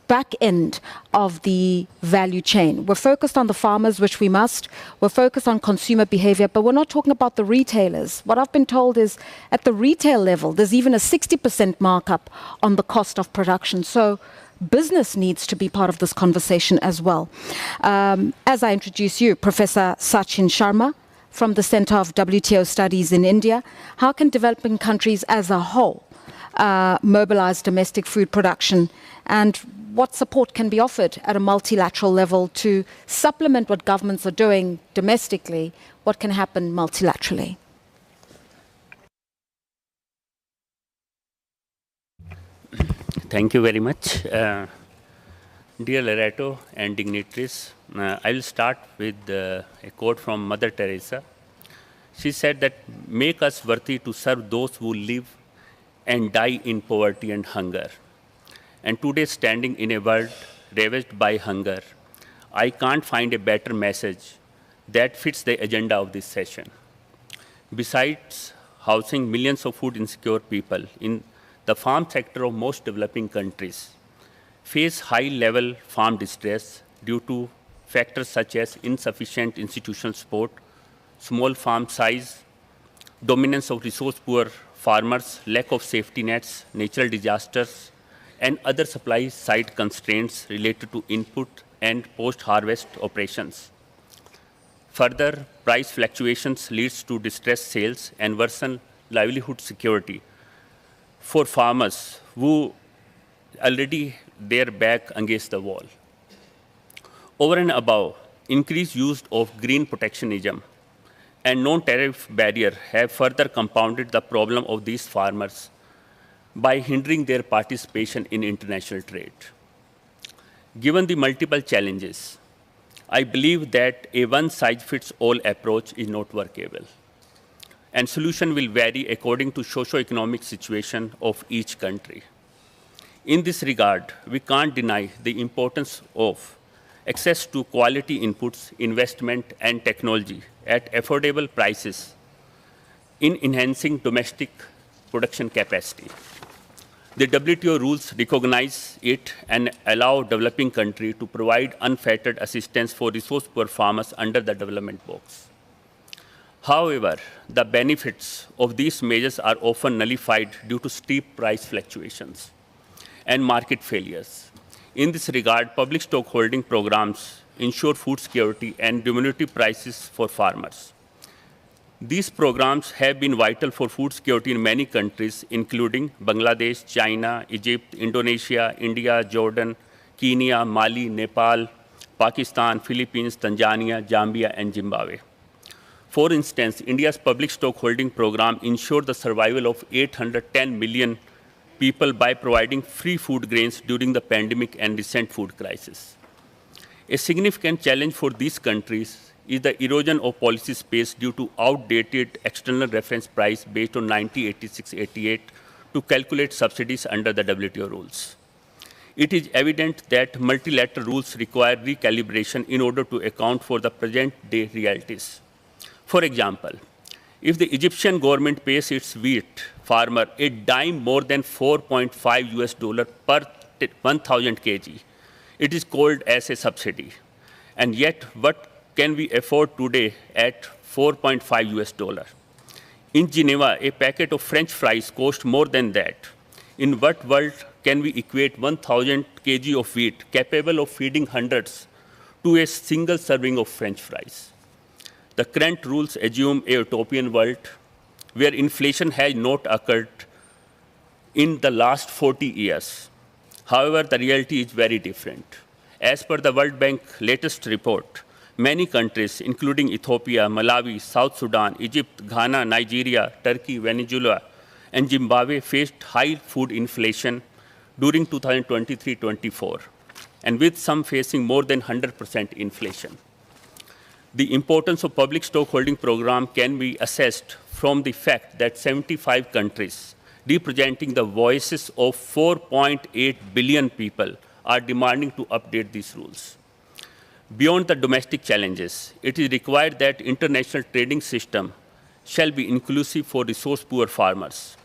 back end of the value chain. We're focused on the farmers, which we must. We're focused on consumer behavior, but we're not talking about the retailers. What I've been told is at the retail level, there's even a 60% markup on the cost of production. So business needs to be part of this conversation as well. As I introduce you, Professor Sachin Sharma from the Center of WTO Studies in India, how can developing countries as a whole mobilize domestic food production, and what support can be offered at a multilateral level to supplement what governments are doing domestically? What can happen multilaterally? Thank you very much. Dear Loreto and dignitaries, I will start with a quote from Mother Teresa. She said that, "Make us worthy to serve those who live and die in poverty and hunger." And today, standing in a world ravaged by hunger, I can't find a better message that fits the agenda of this session. Besides housing millions of food insecure people in the farm sector of most developing countries face high-level farm distress due to factors such as insufficient institutional support, small farm size, dominance of resource-poor farmers, lack of safety nets, natural disasters, and other supply-side constraints related to input and post-harvest operations. Further, price fluctuations leads to distressed sales and worsen livelihood security for farmers who already their back against the wall. Over and above, increased use of green protectionism and non-tariff barrier have further compounded the problem of these farmers by hindering their participation in international trade. Given the multiple challenges, I believe that a one-size-fits-all approach is not workable, and solution will vary according to socio-economic situation of each country. In this regard, we can't deny the importance of access to quality inputs, investment, and technology at affordable prices in enhancing domestic production capacity. The WTO rules recognize it and allow developing countries to provide unfettered assistance for resource-poor farmers under the development box. However, the benefits of these measures are often nullified due to steep price fluctuations and market failures. In this regard, public stockholding programs ensure food security and remunerative prices for farmers. These programs have been vital for food security in many countries, including Bangladesh, China, Egypt, Indonesia, India, Jordan, Kenya, Mali, Nepal, Pakistan, Philippines, Tanzania, Zambia, and Zimbabwe. For instance, India's public stockholding program ensured the survival of 810 million people by providing free food grains during the pandemic and recent food crisis. A significant challenge for these countries is the erosion of policy space due to outdated external reference price based on 1986-88 to calculate subsidies under the WTO rules. It is evident that multilateral rules require recalibration in order to account for the present-day realities. For example, if the Egyptian government pays its wheat farmer a dime more than $4.5 per 1,000 kg, it is called as a subsidy. And yet, what can we afford today at $4.5? In Geneva, a packet of French fries cost more than that. In what world can we equate 1,000 kg of wheat capable of feeding hundreds to a single serving of French fries? The current rules assume a utopian world where inflation has not occurred in the last 40 years. However, the reality is very different. As per the World Bank latest report, many countries, including Ethiopia, Malawi, South Sudan, Egypt, Ghana, Nigeria, Turkey, Venezuela, and Zimbabwe faced high food inflation during 2023-24, and with some facing more than 100% inflation. The importance of public stockholding program can be assessed from the fact that 75 countries, representing the voices of 4.8 billion people, are demanding to update these rules. Beyond the domestic challenges, it is required that international trading system shall be inclusive for resource-poor farmers.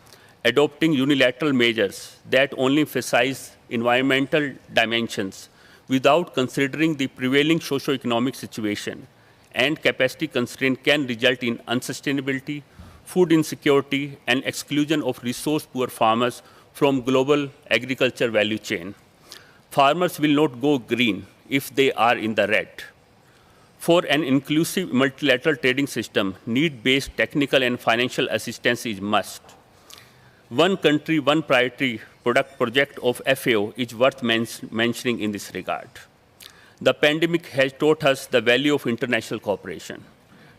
Adopting unilateral measures that only emphasize environmental dimensions without considering the prevailing socio-economic situation and capacity constraint can result in unsustainability, food insecurity, and exclusion of resource-poor farmers from global agriculture value chain. Farmers will not go green if they are in the red. For an inclusive multilateral trading system, need-based technical and financial assistance is must. One country, one priority product project of FAO is worth mentioning in this regard. The pandemic has taught us the value of international cooperation.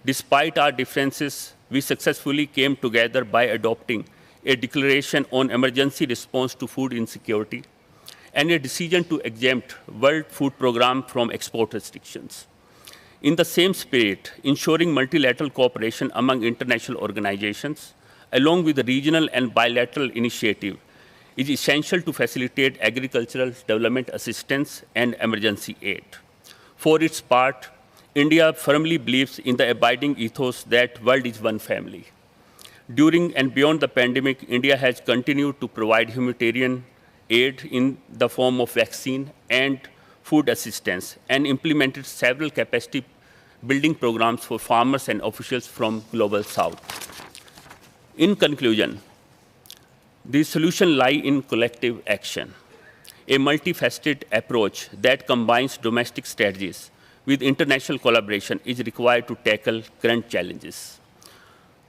Despite our differences, we successfully came together by adopting a declaration on emergency response to food insecurity and a decision to exempt World Food Programme from export restrictions. In the same spirit, ensuring multilateral cooperation among international organizations, along with the regional and bilateral initiative, is essential to facilitate agricultural development assistance and emergency aid. For its part, India firmly believes in the abiding ethos that world is one family. During and beyond the pandemic, India has continued to provide humanitarian aid in the form of vaccine and food assistance and implemented several capacity building programs for farmers and officials from Global South. In conclusion, the solution lies in collective action, a multifaceted approach that combines domestic strategies with international collaboration is required to tackle current challenges.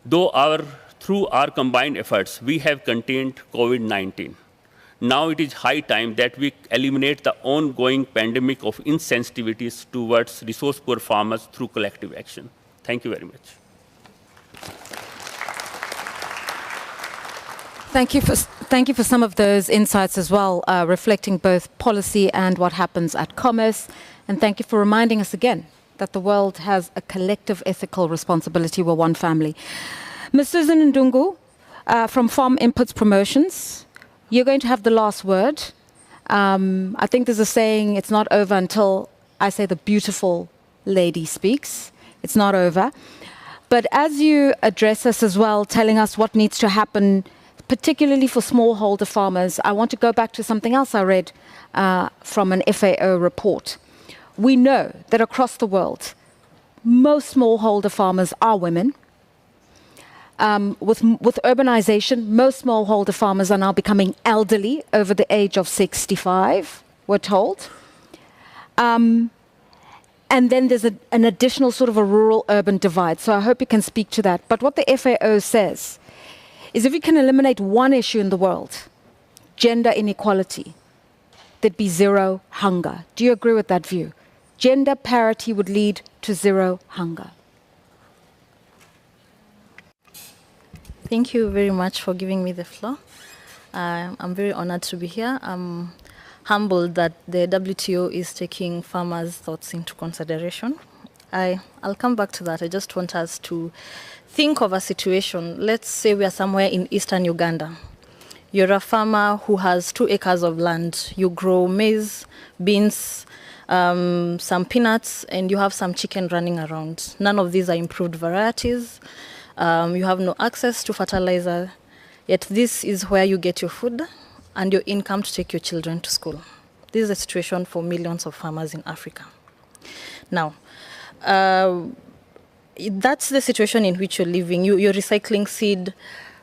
Through our combined efforts, we have contained COVID-19. Now it is high time that we eliminate the ongoing pandemic of insensitivities towards resource-poor farmers through collective action. Thank you very much. Thank you for some of those insights as well, reflecting both policy and what happens at commerce. And thank you for reminding us again that the world has a collective ethical responsibility. We're one family. Ms. Susan Ndungu from Farm Inputs Promotions, you're going to have the last word. I think there's a saying, it's not over until I say the beautiful lady speaks. It's not over. But as you address us as well, telling us what needs to happen particularly for smallholder farmers, I want to go back to something else I read from an FAO report. We know that across the world, most smallholder farmers are women. With urbanization, most smallholder farmers are now becoming elderly, over the age of 65, we're told. And then there's an additional sort of a rural-urban divide. So I hope you can speak to that. But what the FAO says is if we can eliminate one issue in the world, gender inequality, there'd be zero hunger. Do you agree with that view? Gender parity would lead to zero hunger. Thank you very much for giving me the floor. I'm very honored to be here. I'm humbled that the WTO is taking farmers' thoughts into consideration. I'll come back to that. I just want us to think of a situation. Let's say we are somewhere in eastern Uganda. You're a farmer who has 2 acres of land. You grow maize, beans, some peanuts, and you have some chicken running around. None of these are improved varieties. You have no access to fertilizer. Yet this is where you get your food and your income to take your children to school. This is a situation for millions of farmers in Africa. Now, that's the situation in which you're living. You're recycling seed,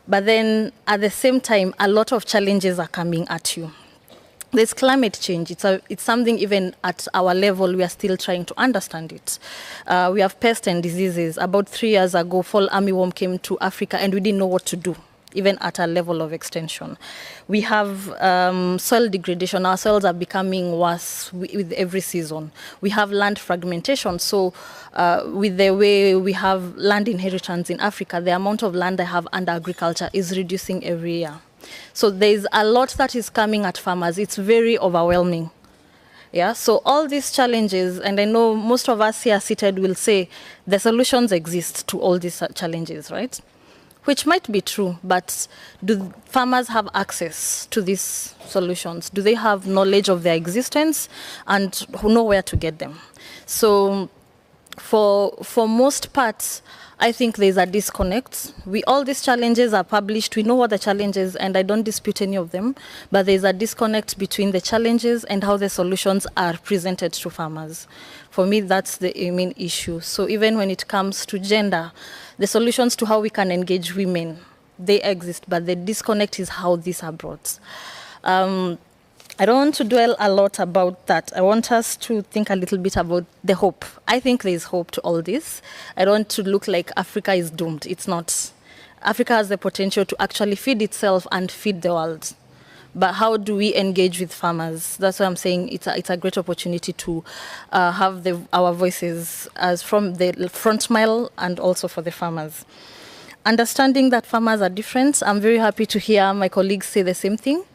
but then at the same time, a lot of challenges are coming at you. There's climate change. It's something even at our level, we are still trying to understand it. We have pests and diseases. About 3 years ago, fall armyworm came to Africa and we didn't know what to do, even at a level of extension. We have soil degradation. Our soils are becoming worse with every season. We have land fragmentation. So with the way we have land inheritance in Africa, the amount of land I have under agriculture is reducing every year. So there's a lot that is coming at farmers. It's very overwhelming. Yeah, so all these challenges, and I know most of us here seated will say the solutions exist to all these challenges, right? Which might be true, but do farmers have access to these solutions? Do they have knowledge of their existence and know where to get them? So for most parts, I think there's a disconnect. All these challenges are published. We know what the challenges, and I don't dispute any of them, but there's a disconnect between the challenges and how the solutions are presented to farmers. For me, that's the main issue. So even when it comes to gender, the solutions to how we can engage women, they exist, but the disconnect is how these are brought. I don't want to dwell a lot about that. I want us to think a little bit about the hope. I think there is hope to all this. I don't want to look like Africa is doomed. It's not. Africa has the potential to actually feed itself and feed the world. But how do we engage with farmers? That's what I'm saying. It's a great opportunity to have our voices as from the front mile and also for the farmers. Understanding that farmers are different, I'm very happy to hear my colleagues say the same thing.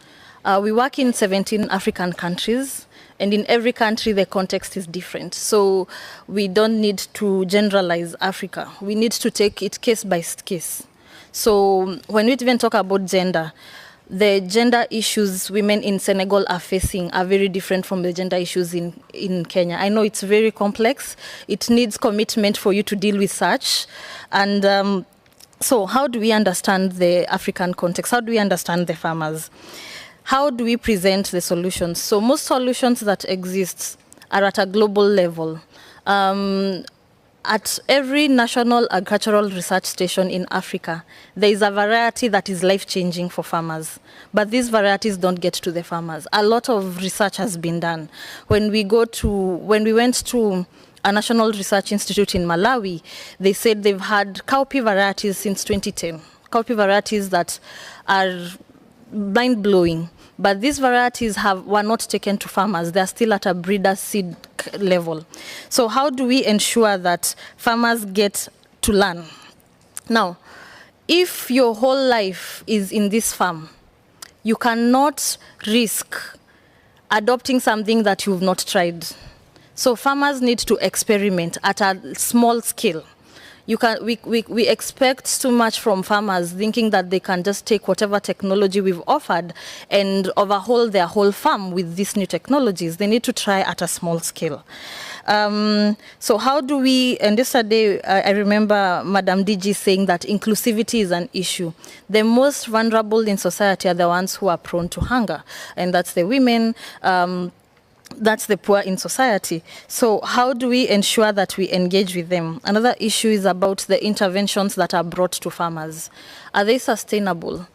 We work in 17 African countries, and in every country the context is different. So we don't need to generalize Africa. We need to take it case by case. So when we even talk about gender, the gender issues women in Senegal are facing are very different from the gender issues in Kenya. I know it's very complex. It needs commitment for you to deal with such. And so how do we understand the African context? How do we understand the farmers? How do we present the solutions? So most solutions that exist are at a global level. At every national agricultural research station in Africa, there is a variety that is life-changing for farmers. But these varieties don't get to the farmers. A lot of research has been done. When we went to a national research institute in Malawi, they said they've had cowpea varieties since 2010. Cowpea varieties that are mind-blowing. But these varieties were not taken to farmers. They're still at a breeder seed level. So how do we ensure that farmers get to learn? Now, if your whole life is in this farm, you cannot risk adopting something that you've not tried. So farmers need to experiment at a small scale. we expect too much from farmers, thinking that they can just take whatever technology we've offered and overhaul their whole farm with these new technologies. They need to try at a small scale. So how do we, and yesterday I remember Madam DG saying that inclusivity is an issue. The most vulnerable in society are the ones who are prone to hunger, and that's the women, that's the poor in society. So how do we ensure that we engage with them? Another issue is about the interventions that are brought to farmers. Are they sustainable?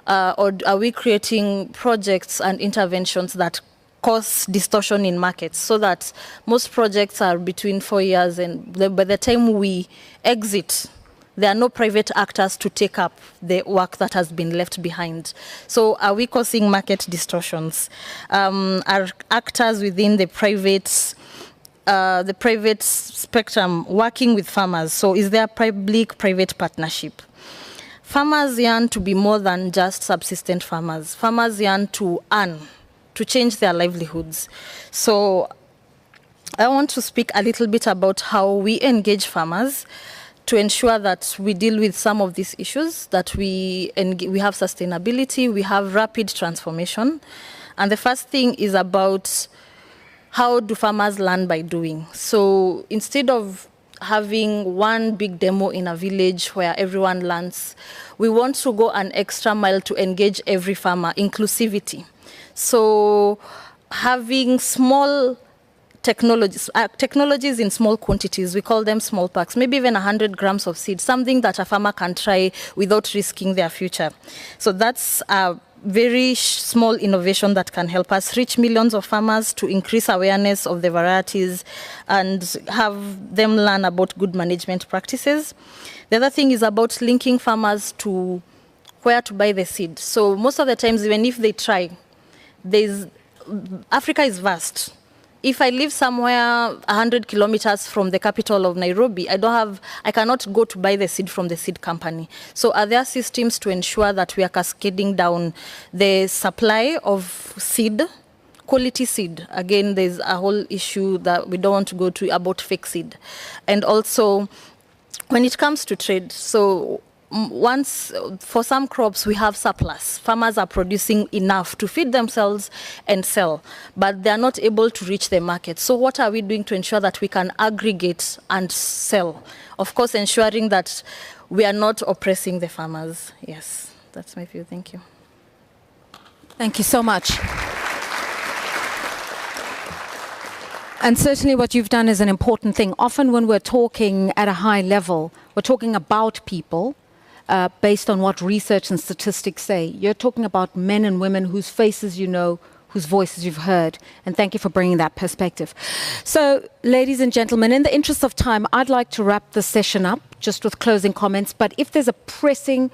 Or are we creating projects and interventions that cause distortion in markets, so that most projects are between 4 years, and by the time we exit, there are no private actors to take up the work that has been left behind. So are we causing market distortions? Are actors within the private spectrum working with farmers? So is there public-private partnership? Farmers yearn to be more than just subsistent farmers. Farmers yearn to earn, to change their livelihoods. So I want to speak a little bit about how we engage farmers to ensure that we deal with some of these issues, that we have sustainability, we have rapid transformation. And the first thing is about how do farmers learn by doing. So instead of having one big demo in a village where everyone learns, we want to go an extra mile to engage every farmer, inclusivity. So having small technologies in small quantities, we call them small packs, maybe even 100 grams of seed, something that a farmer can try without risking their future. So that's a very small innovation that can help us reach millions of farmers, to increase awareness of the varieties and have them learn about good management practices. The other thing is about linking farmers to where to buy the seed. So most of the times, even if they try, Africa is vast. If I live somewhere 100 kilometers from the capital of Nairobi, I cannot go to buy the seed from the seed company. So are there systems to ensure that we are cascading down the supply of seed, quality seed? Again, there's a whole issue that we don't want to go to about fake seed. And also, when it comes to trade, so once for some crops we have surplus, farmers are producing enough to feed themselves and sell, but they are not able to reach the market. So what are we doing to ensure that we can aggregate and sell? Of course, ensuring that we are not oppressing the farmers. Yes, that's my view. Thank you. Thank you so much. And certainly what you've done is an important thing. Often when we're talking at a high level, we're talking about people, based on what research and statistics say. You're talking about men and women whose faces you know, whose voices you've heard. And thank you for bringing that perspective. So, ladies and gentlemen, in the interest of time, I'd like to wrap the session up just with closing comments. But if there's a pressing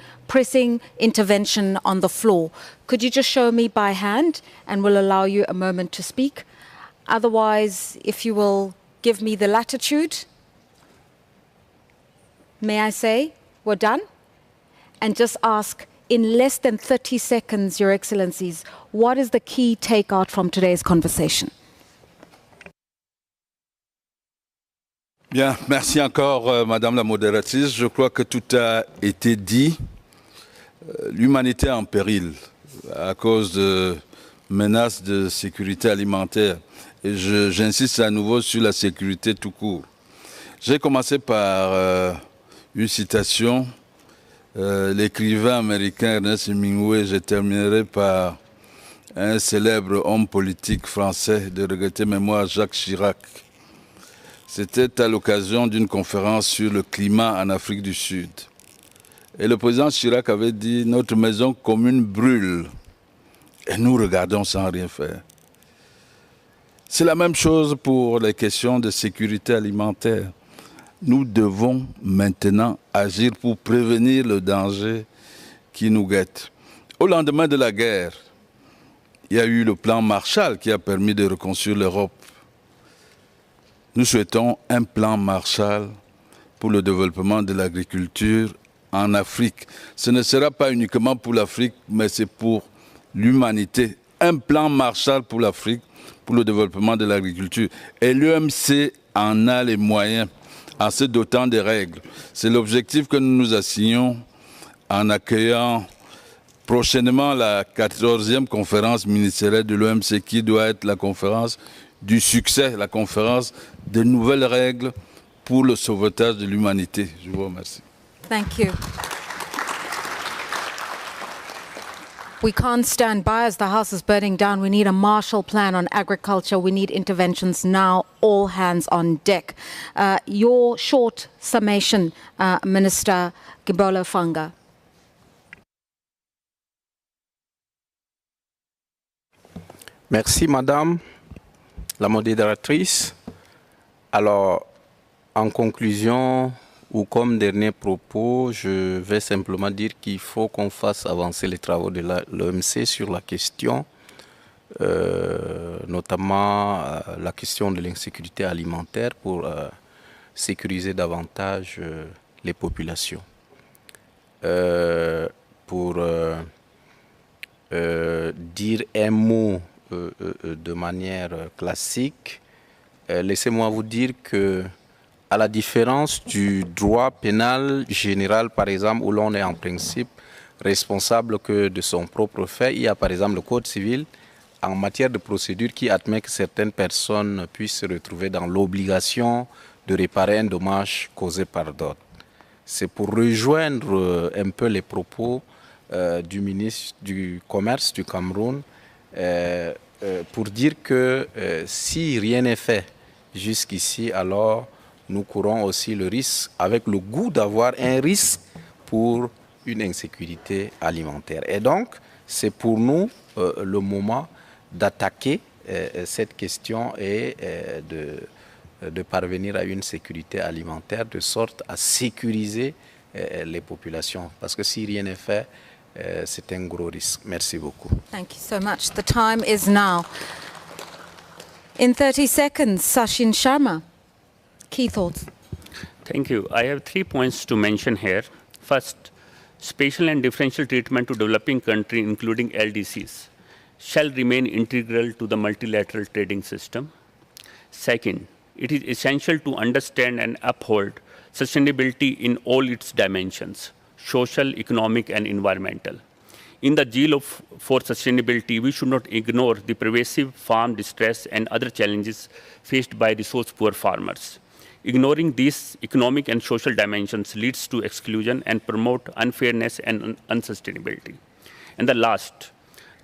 intervention on the floor, could you just show me by hand, and we'll allow you a moment to speak? Otherwise, if you will give me the latitude, may I say, we're done? And just ask, in less than 30 seconds, Your Excellencies, what is the key takeout from today's conversation? Bien, merci encore, Madame la modératrice. Je crois que tout a été dit. L'humanité est en péril à cause de menaces de sécurité alimentaire. Et j'insiste à nouveau sur la sécurité tout court. J'ai commencé par une citation. L'écrivain américain Ernest Hemingway, je terminerai par un célèbre homme politique français de regrettée mémoire, Jacques Chirac. C'était à l'occasion d'une conférence sur le climat en Afrique du Sud. Et le président Chirac avait dit « Notre maison commune brûle et nous regardons sans rien faire ». C'est la même chose pour les questions de sécurité alimentaire. Nous devons maintenant agir pour prévenir le danger qui nous guette. Au lendemain de la guerre, il y a eu le plan Marshall qui a permis de reconstruire l'Europe. Nous souhaitons un plan Marshall pour le développement de l'agriculture en Afrique. Ce ne sera pas uniquement pour l'Afrique, mais c'est pour l'humanité. Un plan Marshall pour l'Afrique, pour le développement de l'agriculture. Et l'UMC en a les moyens. en se dotant des règles. C'est l'objectif que nous nous assignons en accueillant prochainement la 14e conférence ministérielle de l'OMC qui doit être la conférence du succès, la conférence de nouvelles règles pour le sauvetage de l'humanité. Je vous remercie. Thank you. We can't stand by as the house is burning down. We need a Marshall Plan on agriculture. We need interventions now, all hands on deck. Your short summation, Minister Gibolo Fanga. Merci, Madame la modératrice. Alors, en conclusion, ou comme dernier propos, je vais simplement dire qu'il faut qu'on fasse avancer les travaux de l'OMC sur la question, notamment la question de l'insécurité alimentaire pour sécuriser davantage les populations. Pour dire un mot de manière classique, laissez-moi vous dire que, à la différence du droit pénal général, par exemple, où l'on est en principe responsable que de son propre fait, il y a par exemple le Code civil en matière de procédure qui admet que certaines personnes puissent se retrouver dans l'obligation de réparer un dommage causé par d'autres. C'est pour rejoindre un peu les propos du ministre du Commerce du Cameroun pour dire que si rien n'est fait jusqu'ici, alors nous courons aussi le risque, avec le goût d'avoir un risque pour une insécurité alimentaire. Et donc, c'est pour nous le moment d'attaquer cette question et de parvenir à une sécurité alimentaire de sorte à sécuriser les populations. Parce que si rien n'est fait, c'est un gros risque. Merci beaucoup. Thank you so much. The time is now. In 30 seconds, Sachin Sharma. Key thoughts. Thank you. I have 3 points to mention here. First, special and differential treatment to developing countries, including LDCs, shall remain integral to the multilateral trading system. Second, it is essential to understand and uphold sustainability in all its dimensions, social, economic, and environmental. In the zeal for sustainability, we should not ignore the pervasive farm distress and other challenges faced by resource-poor farmers. Ignoring these economic and social dimensions leads to exclusion and promote unfairness and unsustainability. And the last,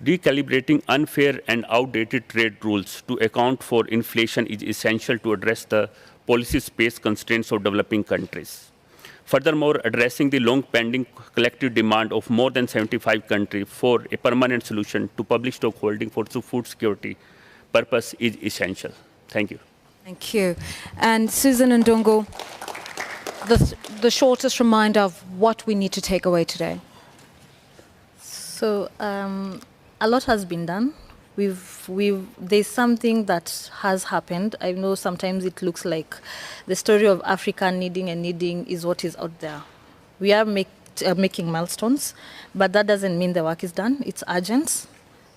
recalibrating unfair and outdated trade rules to account for inflation is essential to address the policy space constraints of developing countries. Furthermore, addressing the long-pending collective demand of more than 75 countries for a permanent solution to public stock holding for food security purpose is essential. Thank you. Thank you. And Susan Ndungu, the shortest reminder of what we need to take away today. So a lot has been done. There's something that has happened. I know sometimes it looks like the story of Africa needing is what is out there. We are making milestones, but that doesn't mean the work is done. It's urgent.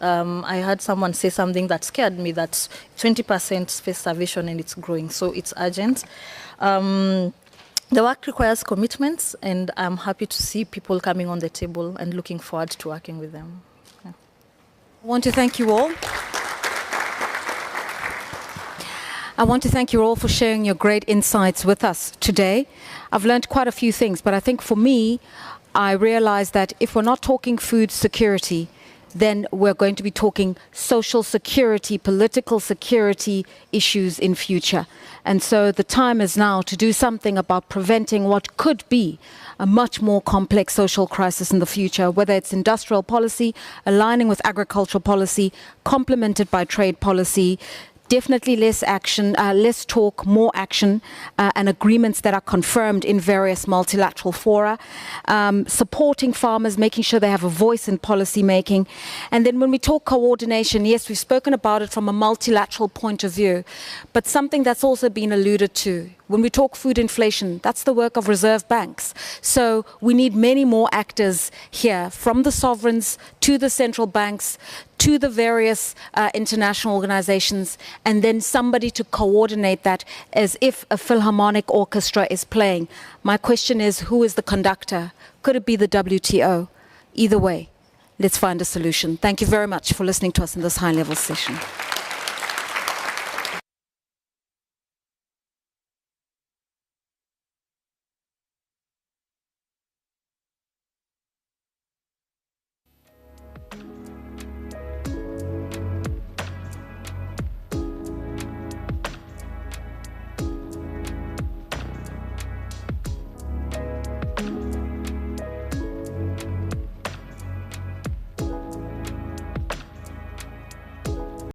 I heard someone say something that scared me, that 20% space starvation and it's growing, so it's urgent. The work requires commitments, and I'm happy to see people coming on the table and looking forward to working with them. Yeah. I want to thank you all. I want to thank you all for sharing your great insights with us today. I've learned quite a few things, but I think for me, I realized that if we're not talking food security, then we're going to be talking social security, political security issues in future. And so the time is now to do something about preventing what could be a much more complex social crisis in the future, whether it's industrial policy, aligning with agricultural policy, complemented by trade policy. Definitely less action, less talk, more action, and agreements that are confirmed in various multilateral fora. Supporting farmers, making sure they have a voice in policy making. And then when we talk coordination, yes, we've spoken about it from a multilateral point of view, but something that's also been alluded to, when we talk food inflation, that's the work of reserve banks. So we need many more actors here, from the sovereigns to the central banks, to the various international organizations, and then somebody to coordinate that as if a philharmonic orchestra is playing. My question is, who is the conductor? Could it be the WTO? Either way, let's find a solution. Thank you very much for listening to us in this high-level session.